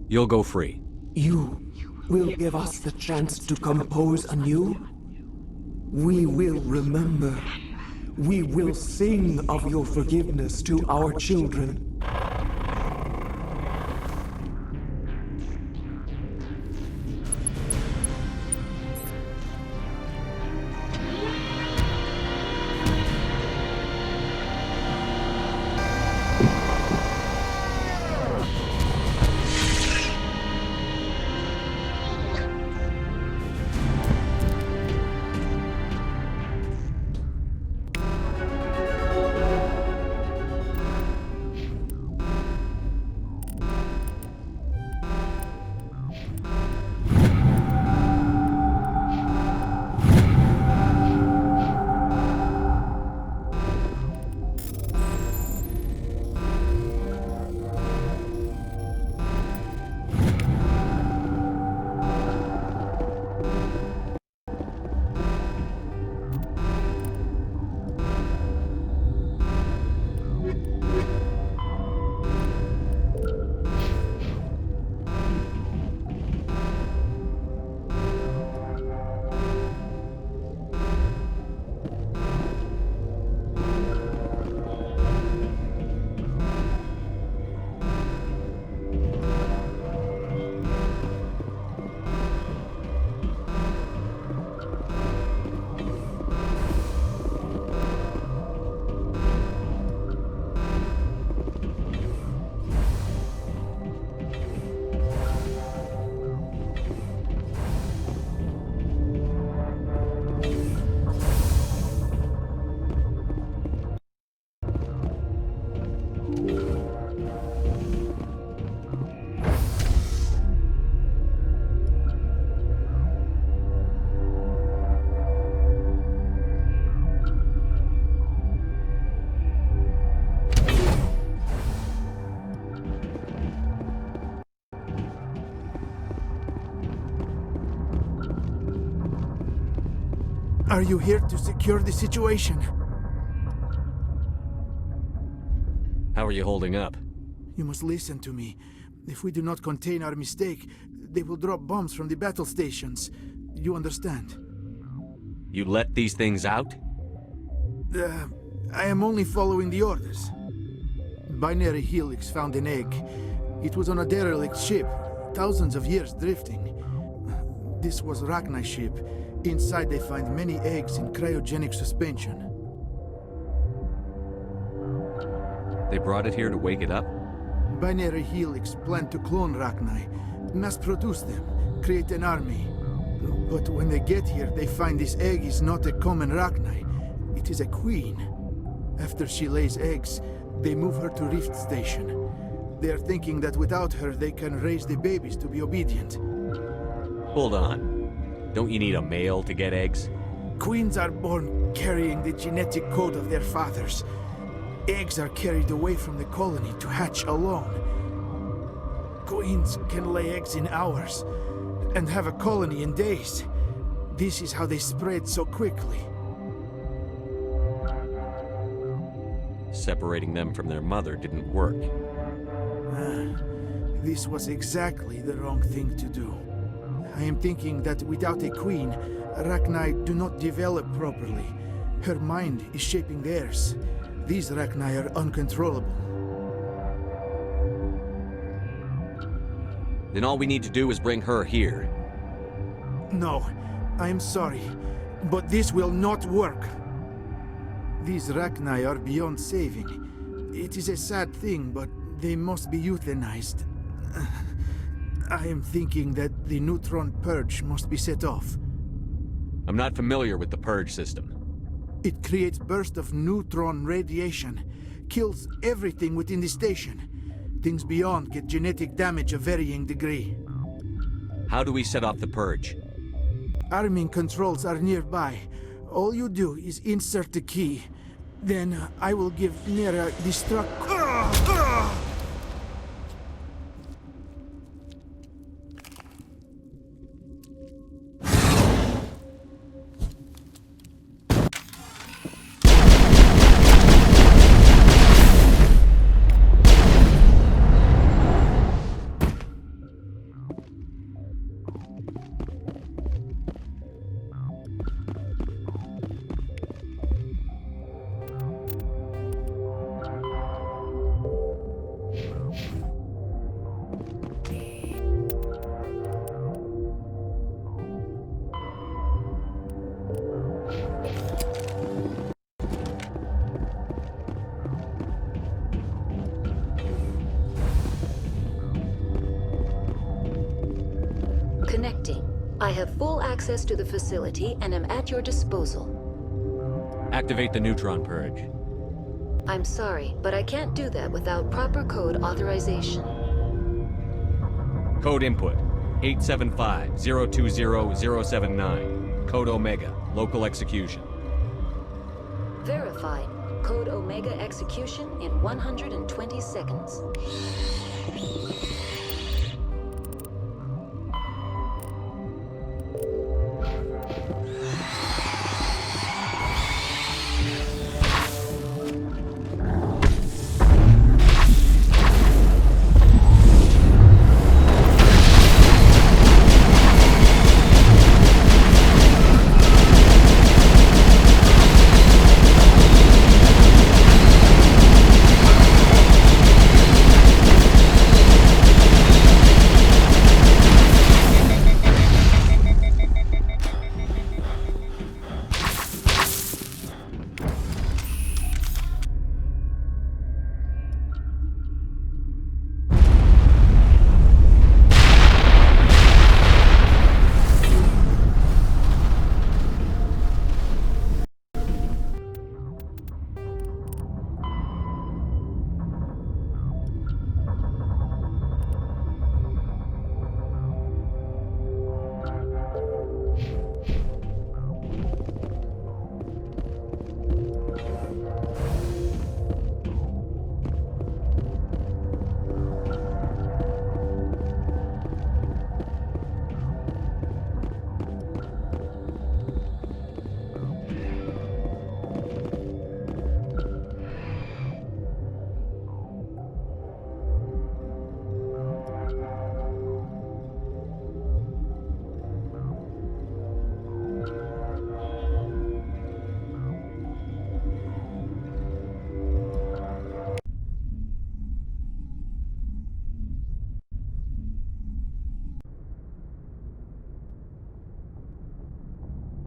You'll go free. You will give us the chance to compose anew? We will remember. We will sing of your forgiveness to our children. Are you here to secure the situation? How are you holding up? You must listen to me. If we do not contain our mistake, they will drop bombs from the battle stations. You understand? You let these things out? I am only following the orders. Binary Helix found an egg. It was on a derelict ship, thousands of years drifting. This was Rachni's ship. Inside they find many eggs in cryogenic suspension. They brought it here to wake it up? Binary Helix planned to clone Rachni, mass-produce them, create an army. But when they get here, they find this egg is not a common Rachni. It is a queen. After she lays eggs, they move her to Rift Station. They are thinking that without her, they can raise the babies to be obedient. Hold on. Don't you need a male to get eggs? Queens are born carrying the genetic code of their fathers. Eggs are carried away from the colony to hatch alone. Queens can lay eggs in hours and have a colony in days. This is how they spread so quickly. Separating them from their mother didn't work. This was exactly the wrong thing to do. I am thinking that without a queen, Rachni do not develop properly. Her mind is shaping theirs. These Rachni are uncontrollable. Then all we need to do is bring her here. No, I am sorry, but this will not work. These Rachni are beyond saving. It is a sad thing, but they must be euthanized. I am thinking that the neutron purge must be set off. I'm not familiar with the purge system. It creates bursts of neutron radiation, kills everything within the station. Things beyond get genetic damage of varying degree. How do we set off the purge? Arming controls are nearby. All you do is insert the key. Then I will give Nera destruct... Connecting. I have full access to the facility and am at your disposal. Activate the neutron purge. I'm sorry, but I can't do that without proper code authorization. Code input 875-020-079. Code Omega. Local execution. Verified. Code Omega execution in 120 seconds.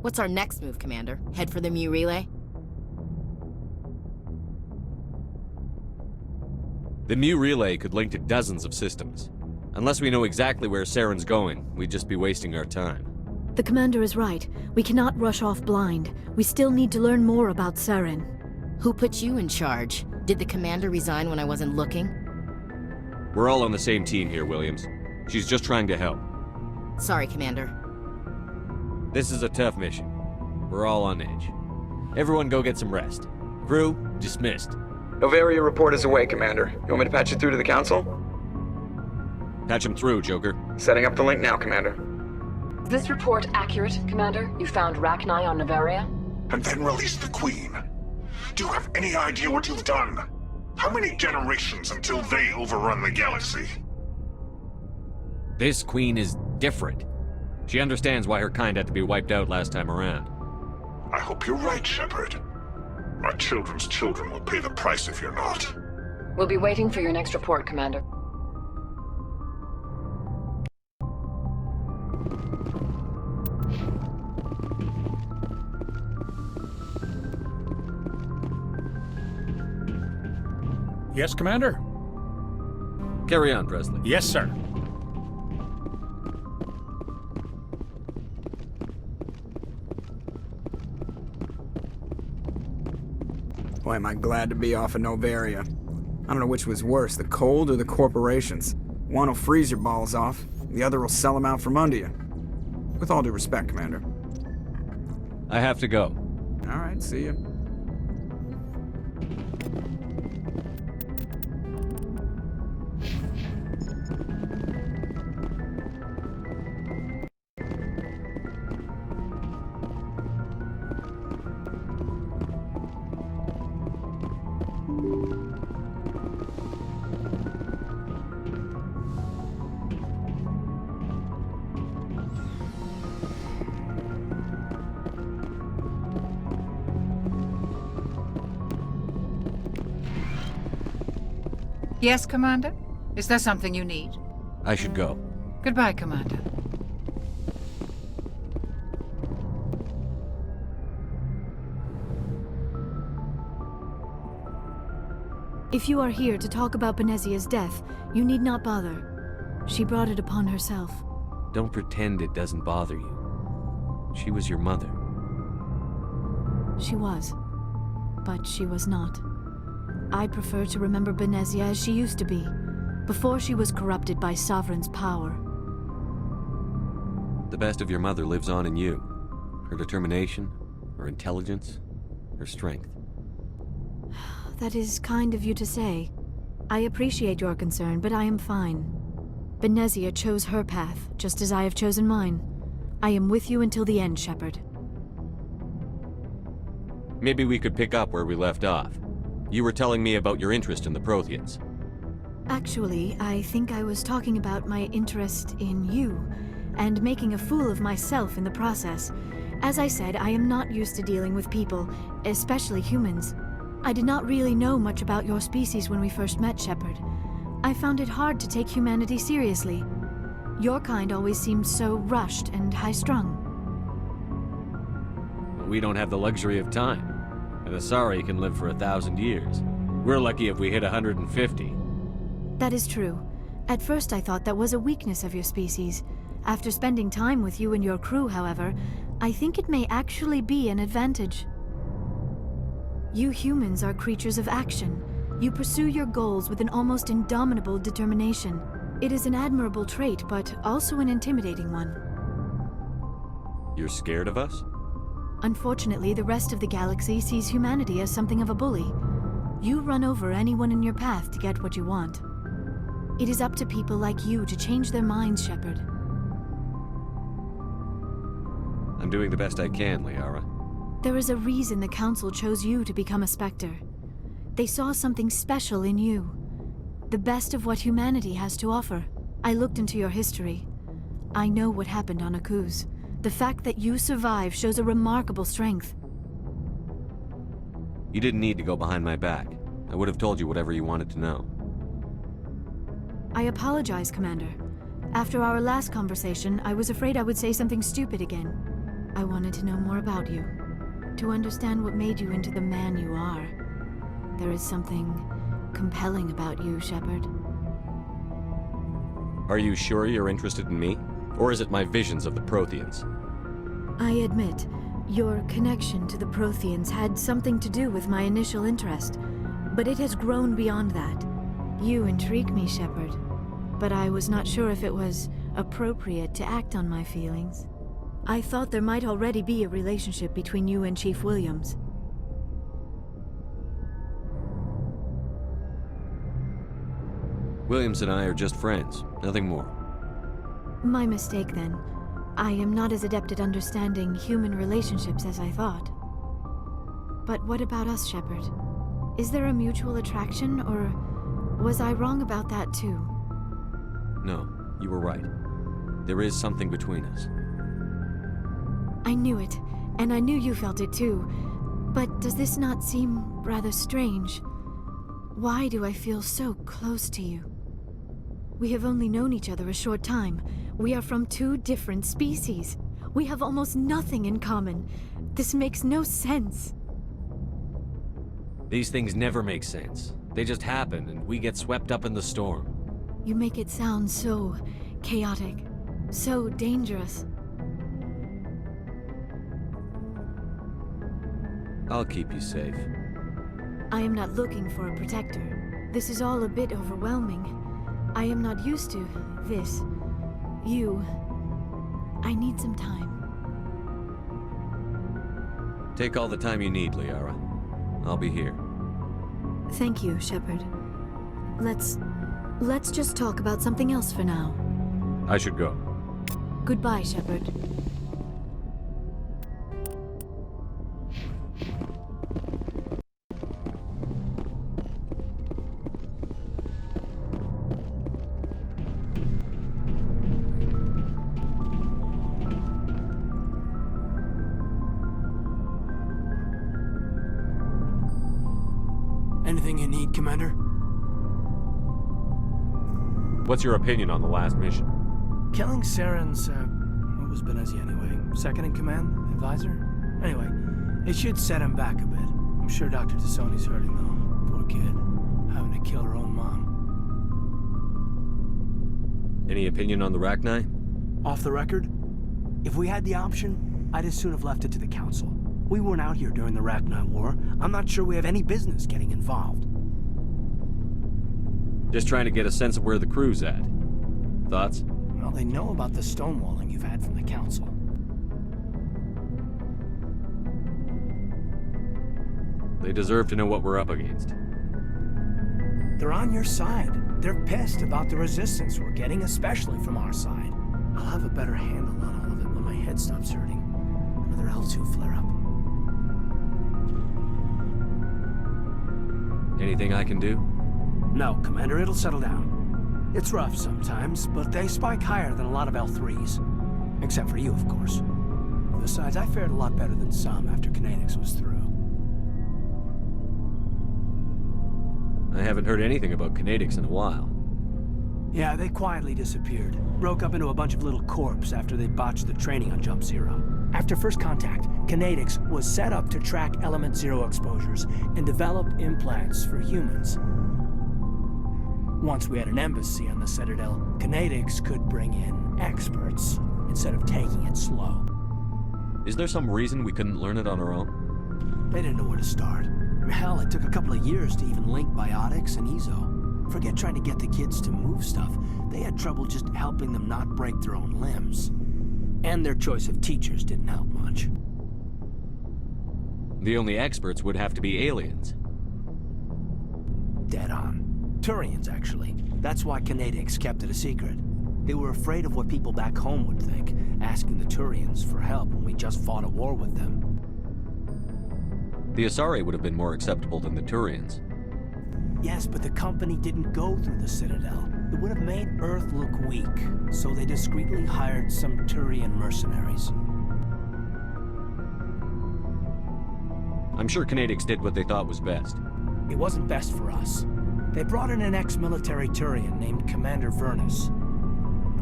What's our next move, Commander? Head for the Mu relay? The Mu relay could link to dozens of systems. Unless we know exactly where Saren's going, we'd just be wasting our time. The commander is right. We cannot rush off blind. We still need to learn more about Saren. Who put you in charge? Did the commander resign when I wasn't looking? We're all on the same team here, Williams. She's just trying to help. Sorry, Commander. This is a tough mission. We're all on edge. Everyone go get some rest. Crew, dismissed. Novaria report is away, Commander. You want me to patch you through to the Council? Patch him through, Joker. Setting up the link now, Commander. Is this report accurate, Commander? You found Rachni on Novaria? And then released the Queen. Do you have any idea what you've done? How many generations until they overrun the galaxy? This Queen is different. She understands why her kind had to be wiped out last time around. I hope you're right, Shepard. My children's children will pay the price if you're not. We'll be waiting for your next report, Commander. Yes, Commander? Carry on, Presley. Yes, sir. Boy, am I glad to be off of Novaria. I don't know which was worse, the cold or the corporations. One will freeze your balls off, the other will sell them out from under you. With all due respect, Commander. I have to go. All right, see you. Yes, Commander? Is there something you need? I should go. Goodbye, Commander. If you are here to talk about Benezia's death, you need not bother. She brought it upon herself. Don't pretend it doesn't bother you. She was your mother. She was. But she was not. I prefer to remember Benezia as she used to be, before she was corrupted by Sovereign's power. The best of your mother lives on in you. Her determination, her intelligence, her strength. That is kind of you to say. I appreciate your concern, but I am fine. Benezia chose her path, just as I have chosen mine. I am with you until the end, Shepard. Maybe we could pick up where we left off. You were telling me about your interest in the Protheans. Actually, I think I was talking about my interest in you, and making a fool of myself in the process. As I said, I am not used to dealing with people, especially humans. I did not really know much about your species when we first met, Shepard. I found it hard to take humanity seriously. Your kind always seemed so rushed and high-strung. We don't have the luxury of time. And Asari can live for 1,000 years. We're lucky if we hit 150. That is true. At first I thought that was a weakness of your species. After spending time with you and your crew, however, I think it may actually be an advantage. You humans are creatures of action. You pursue your goals with an almost indomitable determination. It is an admirable trait, but also an intimidating one. You're scared of us? Unfortunately, the rest of the galaxy sees humanity as something of a bully. You run over anyone in your path to get what you want. It is up to people like you to change their minds, Shepard. I'm doing the best I can, Liara. There is a reason the Council chose you to become a Spectre. They saw something special in you. The best of what humanity has to offer. I looked into your history. I know what happened on Akuz. The fact that you survived shows a remarkable strength. You didn't need to go behind my back. I would have told you whatever you wanted to know. I apologize, Commander. After our last conversation, I was afraid I would say something stupid again. I wanted to know more about you, to understand what made you into the man you are. There is something compelling about you, Shepard. Are you sure you're interested in me? Or is it my visions of the Protheans? I admit, your connection to the Protheans had something to do with my initial interest, but it has grown beyond that. You intrigue me, Shepard, but I was not sure if it was appropriate to act on my feelings. I thought there might already be a relationship between you and Chief Williams. Williams and I are just friends, nothing more. My mistake, then. I am not as adept at understanding human relationships as I thought. But what about us, Shepard? Is there a mutual attraction, or was I wrong about that too? No, you were right. There is something between us. I knew it, and I knew you felt it too. But does this not seem rather strange? Why do I feel so close to you? We have only known each other a short time. We are from two different species. We have almost nothing in common. This makes no sense. These things never make sense. They just happen, and we get swept up in the storm. You make it sound so chaotic, so dangerous. I'll keep you safe. I am not looking for a protector. This is all a bit overwhelming. I am not used to this. You. I need some time. Take all the time you need, Liara. I'll be here. Thank you, Shepard. Let's just talk about something else for now. I should go. Goodbye, Shepard. Anything you need, Commander? What's your opinion on the last mission? Killing Saren's, what was Benezi anyway? Second in command? Advisor? Anyway, it should set him back a bit. I'm sure Dr. Tassoni's hurting, though. Poor kid. Having to kill her own mom. Any opinion on the Rachni? Off the record? If we had the option, I'd as soon have left it to the Council. We weren't out here during the Rachni War. I'm not sure we have any business getting involved. Just trying to get a sense of where the crew's at. Thoughts? Well, they know about the stonewalling you've had from the Council. They deserve to know what we're up against. They're on your side. They're pissed about the resistance we're getting, especially from our side. I'll have a better handle on all of it when my head stops hurting. Another L2 flare-up. Anything I can do? No, Commander, it'll settle down. It's rough sometimes, but they spike higher than a lot of L3s. Except for you, of course. Besides, I fared a lot better than some after Kinetics was through. I haven't heard anything about Kinetics in a while. Yeah, they quietly disappeared. Broke up into a bunch of little corps after they botched the training on Jump Zero. After first contact, Kinetics was set up to track Element Zero exposures and develop implants for humans. Once we had an embassy on the Citadel, Kinetics could bring in experts instead of taking it slow. Is there some reason we couldn't learn it on our own? They didn't know where to start. Hell, it took a couple of years to even link biotics and EZO. Forget trying to get the kids to move stuff. They had trouble just helping them not break their own limbs. And their choice of teachers didn't help much. The only experts would have to be aliens. Dead on. Turians, actually. That's why Kinetics kept it a secret. They were afraid of what people back home would think, asking the Turians for help when we just fought a war with them. The Asari would have been more acceptable than the Turians. Yes, but the company didn't go through the Citadel. It would have made Earth look weak, so they discreetly hired some Turian mercenaries. I'm sure Kinetics did what they thought was best. It wasn't best for us. They brought in an ex-military Turian named Commander Vernus.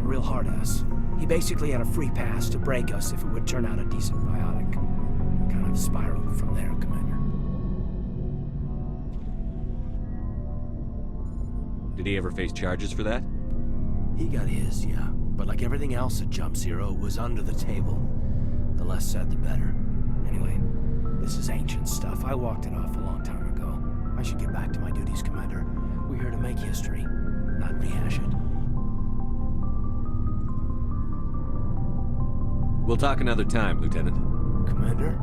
A real hard ass. He basically had a free pass to break us if it would turn out a decent biotic. Kind of spiraled from there, Commander. Did he ever face charges for that? He got his, yeah. But like everything else at Jump Zero, was under the table. The less said, the better. Anyway, this is ancient stuff. I walked it off a long time ago. I should get back to my duties, Commander. We're here to make history, not rehash it. We'll talk another time, Lieutenant. Commander?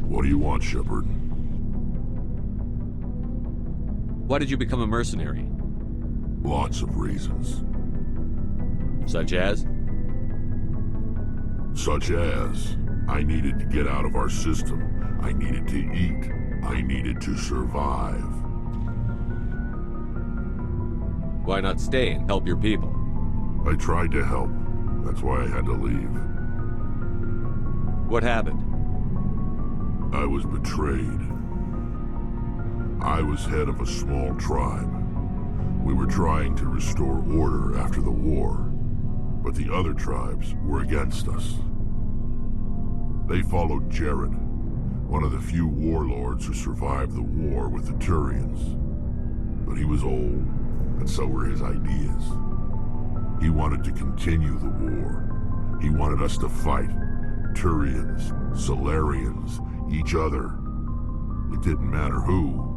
What do you want, Shepard? Why did you become a mercenary? Lots of reasons. Such as? Such as, I needed to get out of our system. I needed to eat. I needed to survive. Why not stay and help your people? I tried to help. That's why I had to leave. What happened? I was betrayed. I was head of a small tribe. We were trying to restore order after the war, but the other tribes were against us. They followed Jared, one of the few warlords who survived the war with the Turians. But he was old, and so were his ideas. He wanted to continue the war. He wanted us to fight Turians, Solarians, each other. It didn't matter who,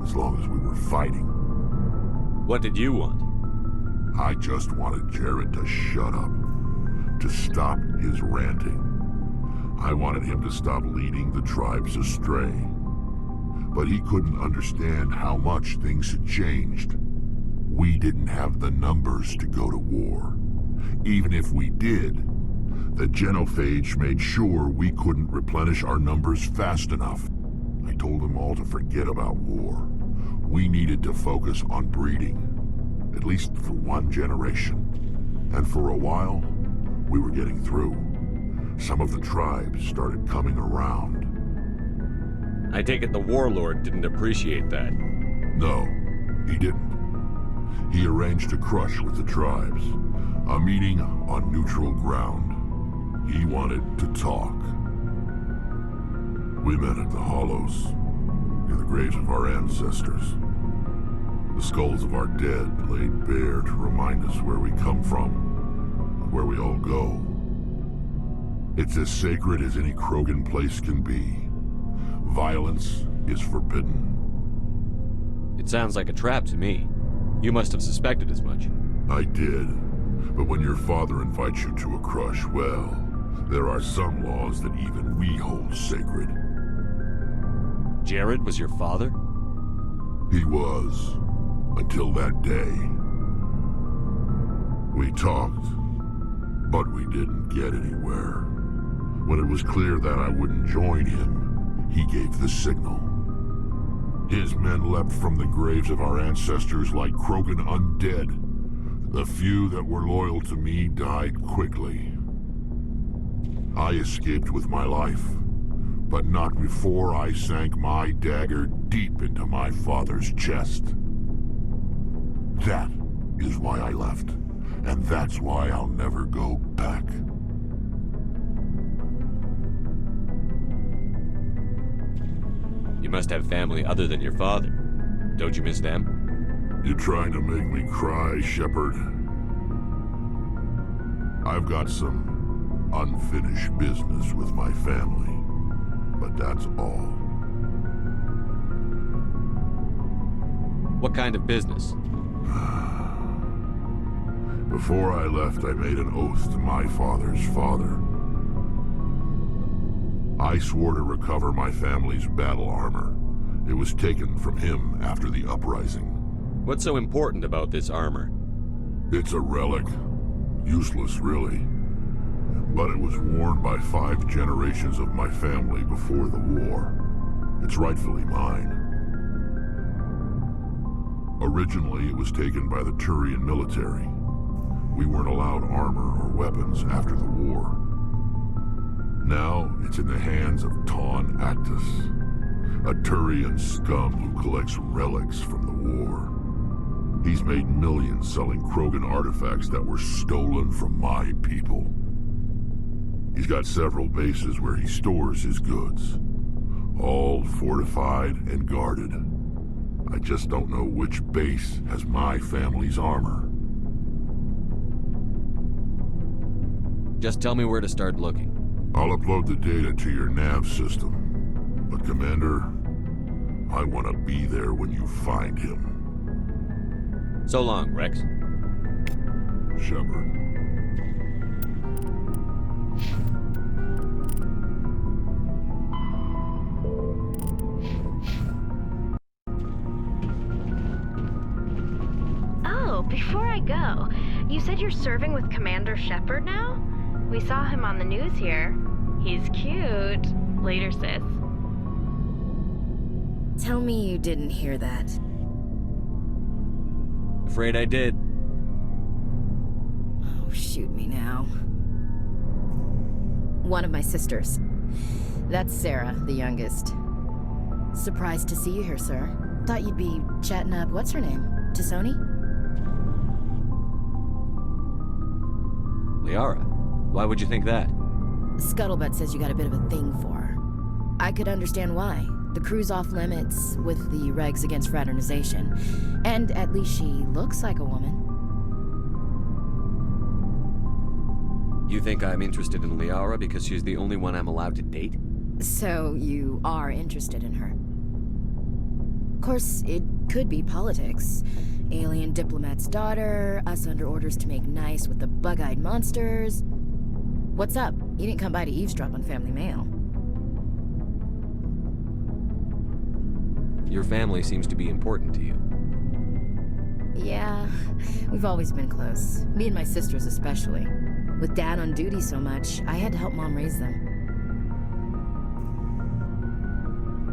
as long as we were fighting. What did you want? I just wanted Jared to shut up, to stop his ranting. I wanted him to stop leading the tribes astray. But he couldn't understand how much things had changed. We didn't have the numbers to go to war. Even if we did, the genophage made sure we couldn't replenish our numbers fast enough. I told them all to forget about war. We needed to focus on breeding, at least for one generation. And for a while, we were getting through. Some of the tribes started coming around. I take it the warlord didn't appreciate that. No, he didn't. He arranged a crush with the tribes, a meeting on neutral ground. He wanted to talk. We met at the Hollows, near the graves of our ancestors. The skulls of our dead laid bare to remind us where we come from, and where we all go. It's as sacred as any Krogan place can be. Violence is forbidden. It sounds like a trap to me. You must have suspected as much. I did. But when your father invites you to a crush, well, there are some laws that even we hold sacred. Jared was your father? He was, until that day. We talked, but we didn't get anywhere. When it was clear that I wouldn't join him, he gave the signal. His men leapt from the graves of our ancestors like Krogan undead. The few that were loyal to me died quickly. I escaped with my life, but not before I sank my dagger deep into my father's chest. That is why I left, and that's why I'll never go back. You must have family other than your father. Don't you miss them? You trying to make me cry, Shepard? I've got some unfinished business with my family, but that's all. What kind of business? Before I left, I made an oath to my father's father. I swore to recover my family's battle armor. It was taken from him after the uprising. What's so important about this armor? It's a relic. Useless, really. but it was worn by 5 generations of my family before the war. It's rightfully mine. Originally, it was taken by the Turian military. We weren't allowed armor or weapons after the war. Now, it's in the hands of Ton Actus, a Turian scum who collects relics from the war. He's made millions selling Krogan artifacts that were stolen from my people. He's got several bases where he stores his goods, all fortified and guarded. I just don't know which base has my family's armor. Just tell me where to start looking. I'll upload the data to your nav system. But Commander, I want to be there when you find him. So long, Rex. Shepard. Oh, before I go, you said you're serving with Commander Shepard now? We saw him on the news here. He's cute. Later, sis. Tell me you didn't hear that. Afraid I did. Oh, shoot me now. One of my sisters. That's Sarah, the youngest. Surprised to see you here, sir. Thought you'd be chatting up, what's her name? T'Soni? Liara? Why would you think that? Scuttlebutt says you got a bit of a thing for her. I could understand why. The crew's off limits with the regs against fraternization. And at least she looks like a woman. You think I'm interested in Liara because she's the only one I'm allowed to date? So you are interested in her. Of course, it could be politics. Alien diplomat's daughter, us under orders to make nice with the bug-eyed monsters. What's up? You didn't come by to eavesdrop on family mail. Your family seems to be important to you. Yeah, we've always been close. Me and my sisters especially. With Dad on duty so much, I had to help Mom raise them.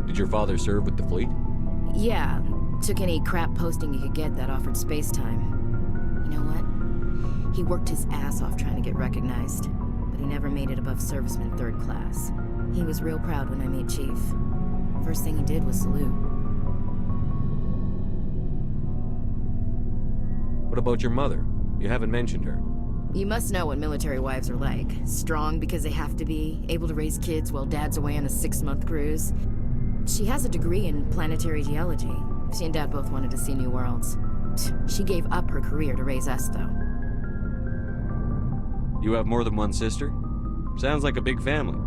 Did your father serve with the fleet? Yeah, took any crap posting he could get that offered space time. You know what? He worked his ass off trying to get recognized, but he never made it above serviceman 3rd class. He was real proud when I made Chief. First thing he did was salute. What about your mother? You haven't mentioned her. You must know what military wives are like. Strong because they have to be, able to raise kids while Dad's away on a 6-month cruise. She has a degree in planetary geology. She and Dad both wanted to see new worlds. She gave up her career to raise us, though. You have more than one sister? Sounds like a big family.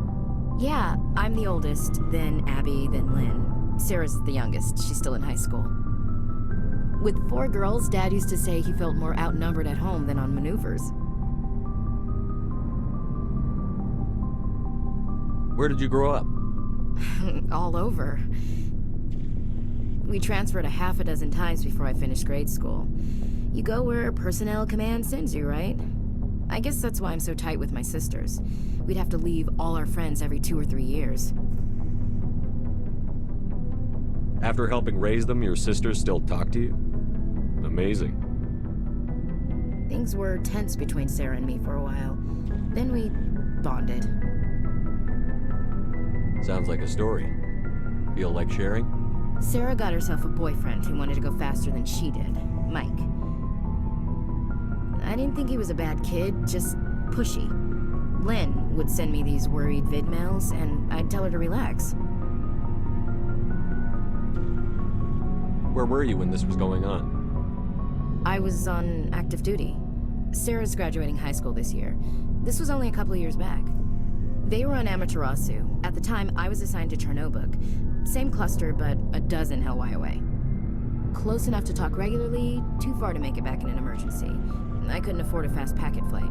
Yeah, I'm the oldest, then Abby, then Lynn. Sarah's the youngest. She's still in high school. With 4 girls, Dad used to say he felt more outnumbered at home than on maneuvers. Where did you grow up? All over. We transferred a half a dozen times before I finished grade school. You go where personnel command sends you, right? I guess that's why I'm so tight with my sisters. We'd have to leave all our friends every 2 or 3 years. After helping raise them, your sisters still talk to you? Amazing. Things were tense between Sarah and me for a while. Then we bonded. Sounds like a story. Feel like sharing? Sarah got herself a boyfriend who wanted to go faster than she did, Mike. I didn't think he was a bad kid, just pushy. Lynn would send me these worried vidmails, and I'd tell her to relax. Where were you when this was going on? I was on active duty. Sarah's graduating high school this year. This was only a couple of years back. They were on Amaterasu. At the time, I was assigned to Chernobog. Same cluster, but a dozen Hellwire away. Close enough to talk regularly, too far to make it back in an emergency. I couldn't afford a fast packet flight.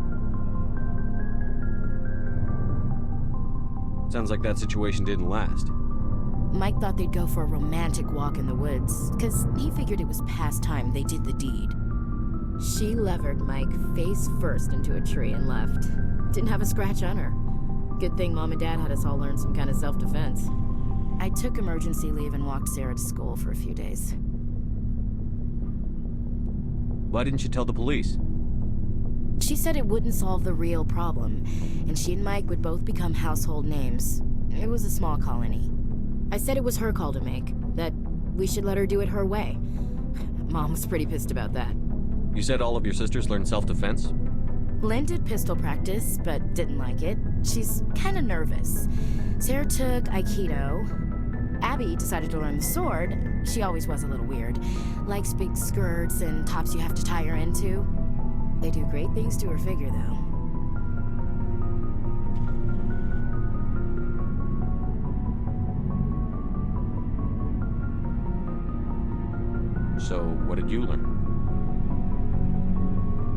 Sounds like that situation didn't last. Mike thought they'd go for a romantic walk in the woods, because he figured it was past time they did the deed. She levered Mike face first into a tree and left. Didn't have a scratch on her. Good thing Mom and Dad had us all learn some kind of self-defense. I took emergency leave and walked Sarah to school for a few days. Why didn't you tell the police? She said it wouldn't solve the real problem, and she and Mike would both become household names. It was a small colony. I said it was her call to make, that we should let her do it her way. Mom was pretty pissed about that. You said all of your sisters learned self-defense? Lynn did pistol practice, but didn't like it. She's kind of nervous. Sarah took Aikido. Abby decided to learn the sword. She always was a little weird. Likes big skirts and tops you have to tie her into. They do great things to her figure, though. So, what did you learn?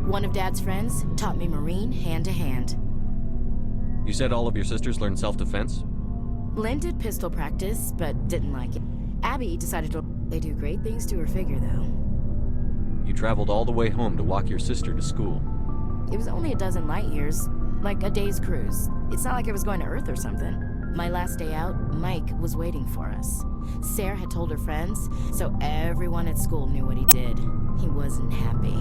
One of Dad's friends taught me Marine hand-to-hand. You said all of your sisters learned self-defense? Lynn did pistol practice, but didn't like it. Abby decided to... They do great things to her figure, though. You traveled all the way home to walk your sister to school. It was only a dozen light years, like a day's cruise. It's not like I was going to Earth or something. My last day out, Mike was waiting for us. Sarah had told her friends, so everyone at school knew what he did. He wasn't happy.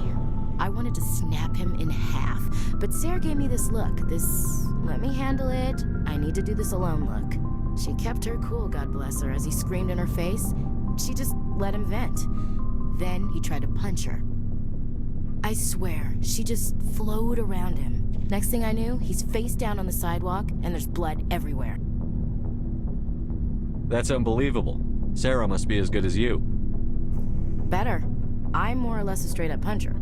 I wanted to snap him in half, but Sarah gave me this look, this let me handle it, I need to do this alone look. She kept her cool, God bless her, as he screamed in her face. She just let him vent. Then he tried to punch her. I swear, she just flowed around him. Next thing I knew, he's face down on the sidewalk, and there's blood everywhere. That's unbelievable. Sarah must be as good as you. Better. I'm more or less a straight-up puncher.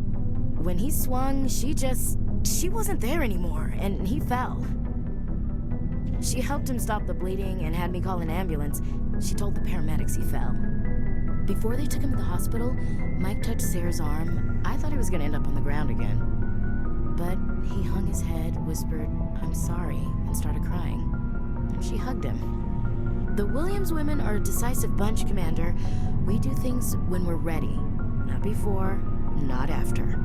When he swung, she wasn't there anymore, and he fell. She helped him stop the bleeding and had me call an ambulance. She told the paramedics he fell. Before they took him to the hospital, Mike touched Sarah's arm. I thought he was gonna end up on the ground again. But he hung his head, whispered, "I'm sorry," and started crying. And she hugged him. The Williams women are a decisive bunch, Commander. We do things when we're ready. Not before, not after.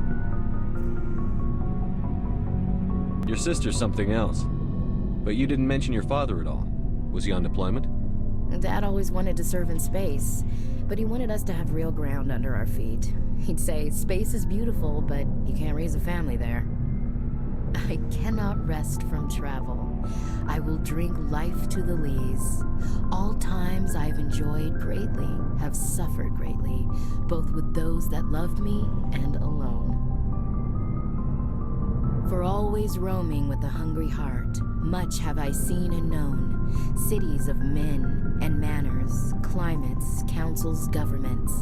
Your sister's something else. But you didn't mention your father at all. Was he on deployment? Dad always wanted to serve in space, but he wanted us to have real ground under our feet. He'd say, space is beautiful, but you can't raise a family there. I cannot rest from travel. I will drink life to the lees. All times I've enjoyed greatly, have suffered greatly, both with those that loved me and alone. For always roaming with a hungry heart, much have I seen and known, cities of men and manners, climates, councils, governments.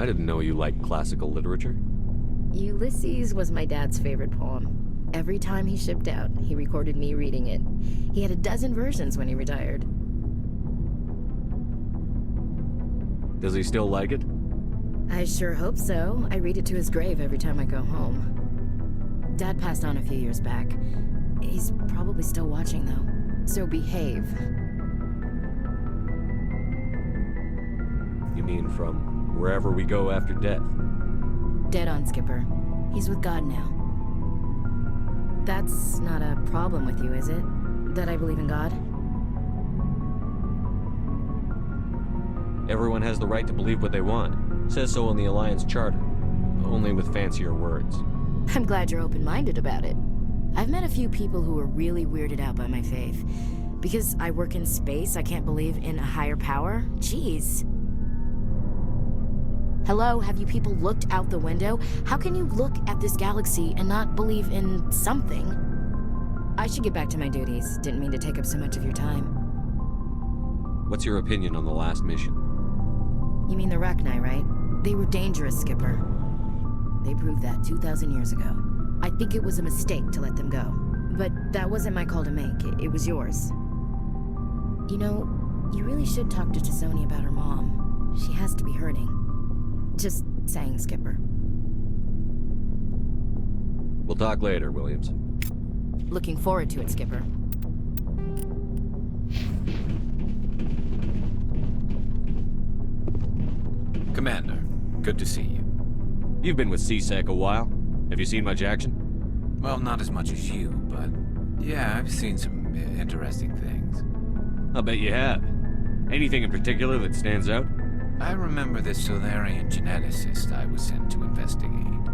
I didn't know you liked classical literature. Ulysses was my dad's favorite poem. Every time he shipped out, he recorded me reading it. He had a dozen versions when he retired. Does he still like it? I sure hope so. I read it to his grave every time I go home. Dad passed on a few years back. He's probably still watching, though. So behave. You mean from wherever we go after death? Dead on, Skipper. He's with God now. That's not a problem with you, is it? That I believe in God? Everyone has the right to believe what they want. Says so in the Alliance Charter. Only with fancier words. I'm glad you're open-minded about it. I've met a few people who are really weirded out by my faith. Because I work in space, I can't believe in a higher power? Jeez. Hello, have you people looked out the window? How can you look at this galaxy and not believe in something? I should get back to my duties. Didn't mean to take up so much of your time. What's your opinion on the last mission? You mean the Rachni, right? They were dangerous, Skipper. They proved that 2,000 years ago. I think it was a mistake to let them go. But that wasn't my call to make. It was yours. You know, you really should talk to Tassoni about her mom. She has to be hurting. Just saying, Skipper. We'll talk later, Williams. Looking forward to it, Skipper. Commander, Good to see you. You've been with CSEC a while. Have you seen much action? Well, not as much as you, but yeah, I've seen some interesting things. I'll bet you have. Anything in particular that stands out? I remember this Solarian geneticist I was sent to investigate.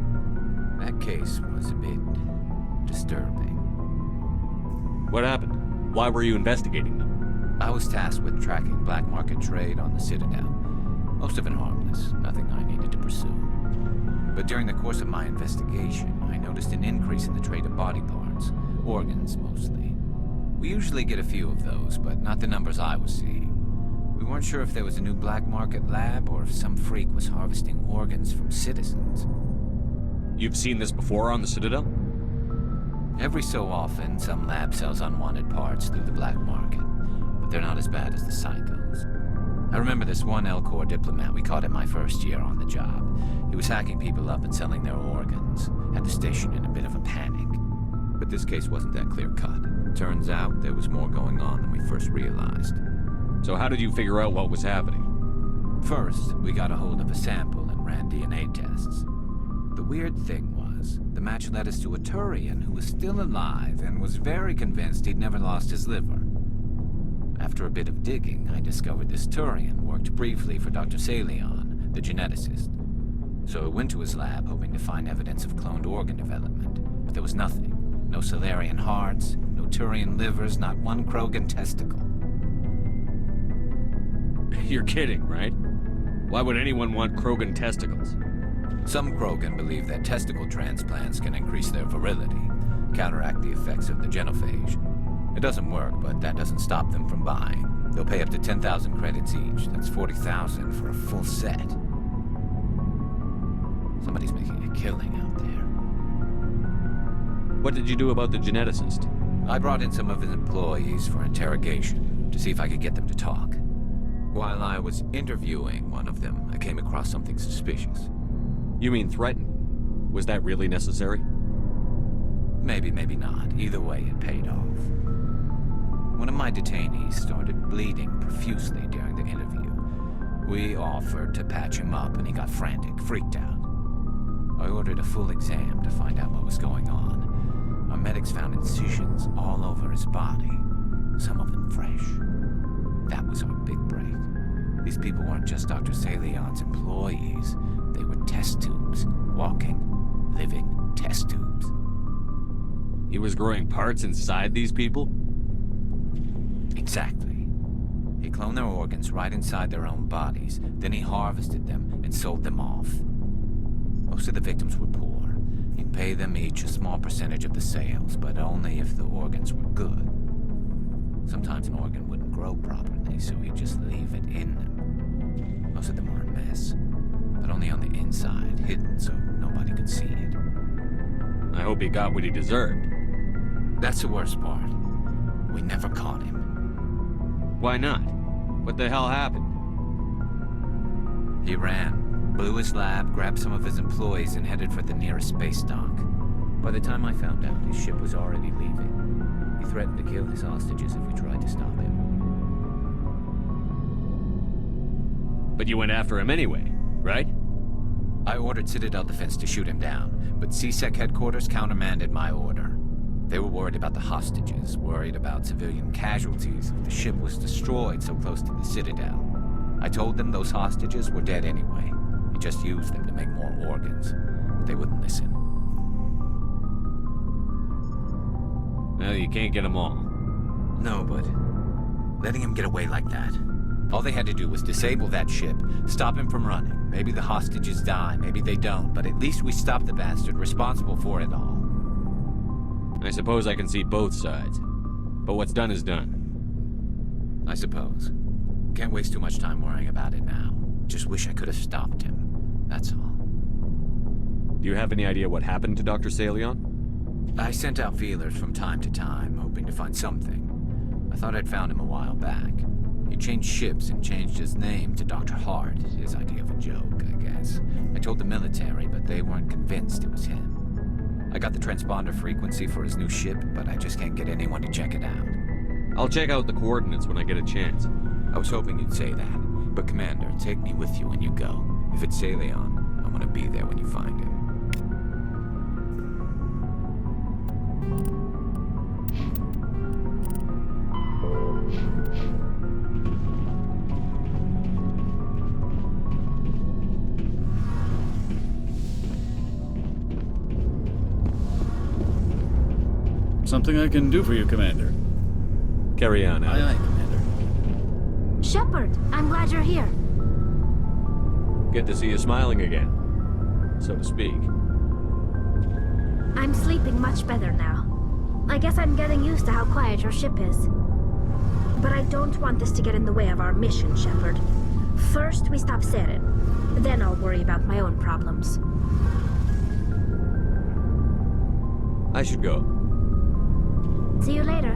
That case was a bit disturbing. What happened? Why were you investigating them? I was tasked with tracking black market trade on the Citadel. Most of it harmless, nothing I needed to pursue. But during the course of my investigation, I noticed an increase in the trade of body parts, organs mostly. We usually get a few of those, but not the numbers I was seeing. We weren't sure if there was a new black market lab or if some freak was harvesting organs from citizens. You've seen this before on the Citadel? Every so often, some lab sells unwanted parts through the black market, but they're not as bad as the psychos. I remember this one L-Corps diplomat we caught in my first year on the job. He was hacking people up and selling their organs, had the station in a bit of a panic. But this case wasn't that clear-cut. Turns out there was more going on than we first realized. So how did you figure out what was happening? First, we got a hold of a sample and ran DNA tests. The weird thing was, the match led us to a Turian who was still alive and was very convinced he'd never lost his liver. After a bit of digging, I discovered this Turian worked briefly for Dr. Salion, the geneticist. So I went to his lab hoping to find evidence of cloned organ development, but there was nothing. No Solarian hearts, no Turian livers, not one Krogan testicle. You're kidding, right? Why would anyone want Krogan testicles? Some Krogan believe that testicle transplants can increase their virility, counteract the effects of the genophage. It doesn't work, but that doesn't stop them from buying. They'll pay up to 10,000 credits each. That's 40,000 for a full set. Somebody's making a killing out there. What did you do about the geneticist? I brought in some of his employees for interrogation, to see if I could get them to talk. While I was interviewing one of them, I came across something suspicious. You mean threatening? Was that really necessary? Maybe, maybe not. Either way, it paid off. One of my detainees started bleeding profusely during the interview. We offered to patch him up, and he got frantic, freaked out. I ordered a full exam to find out what was going on. Our medics found incisions all over his body, some of them fresh. That was our big break. These people weren't just Dr. Salion's employees. They were test tubes. Walking, living test tubes. He was growing parts inside these people? Exactly. He cloned their organs right inside their own bodies. Then he harvested them and sold them off. Most of the victims were poor. He'd pay them each a small percentage of the sales, but only if the organs were good. Sometimes an organ wouldn't grow properly, so he'd just leave it in them. Most of them were a mess, but only on the inside, hidden so nobody could see it. I hope he got what he deserved. That's the worst part. We never caught him. Why not? What the hell happened? He ran, blew his lab, grabbed some of his employees, and headed for the nearest space dock. By the time I found out, his ship was already leaving. He threatened to kill his hostages if we tried to stop him. But you went after him anyway, right? I ordered Citadel Defense to shoot him down, but CSEC headquarters countermanded my order. They were worried about the hostages, worried about civilian casualties if the ship was destroyed so close to the Citadel. I told them those hostages were dead anyway. We just used them to make more organs. But they wouldn't listen. Well, you can't get them all. No, but letting him get away like that. All they had to do was disable that ship, stop him from running. Maybe the hostages die, maybe they don't, but at least we stopped the bastard responsible for it all. I suppose I can see both sides. But what's done is done. I suppose. Can't waste too much time worrying about it now. Just wish I could have stopped him. That's all. Do you have any idea what happened to Dr. Salion? I sent out feelers from time to time, hoping to find something. I thought I'd found him a while back. He changed ships and changed his name to Dr. Hart, his idea of a joke, I guess. I told the military, but they weren't convinced it was him. I got the transponder frequency for his new ship, but I just can't get anyone to check it out. I'll check out the coordinates when I get a chance. I was hoping you'd say that, but Commander, take me with you when you go. If it's Salion, want to be there when you find him. Something I can do for you, Commander. Carry on, Aye, Alex. aye, Commander. Shepard, I'm glad you're here. Good to see you smiling again, so to speak. I'm sleeping much better now. I guess I'm getting used to how quiet your ship is. But I don't want this to get in the way of our mission, Shepard. First, we stop Seren. Then I'll worry about my own problems. I should go. See you later.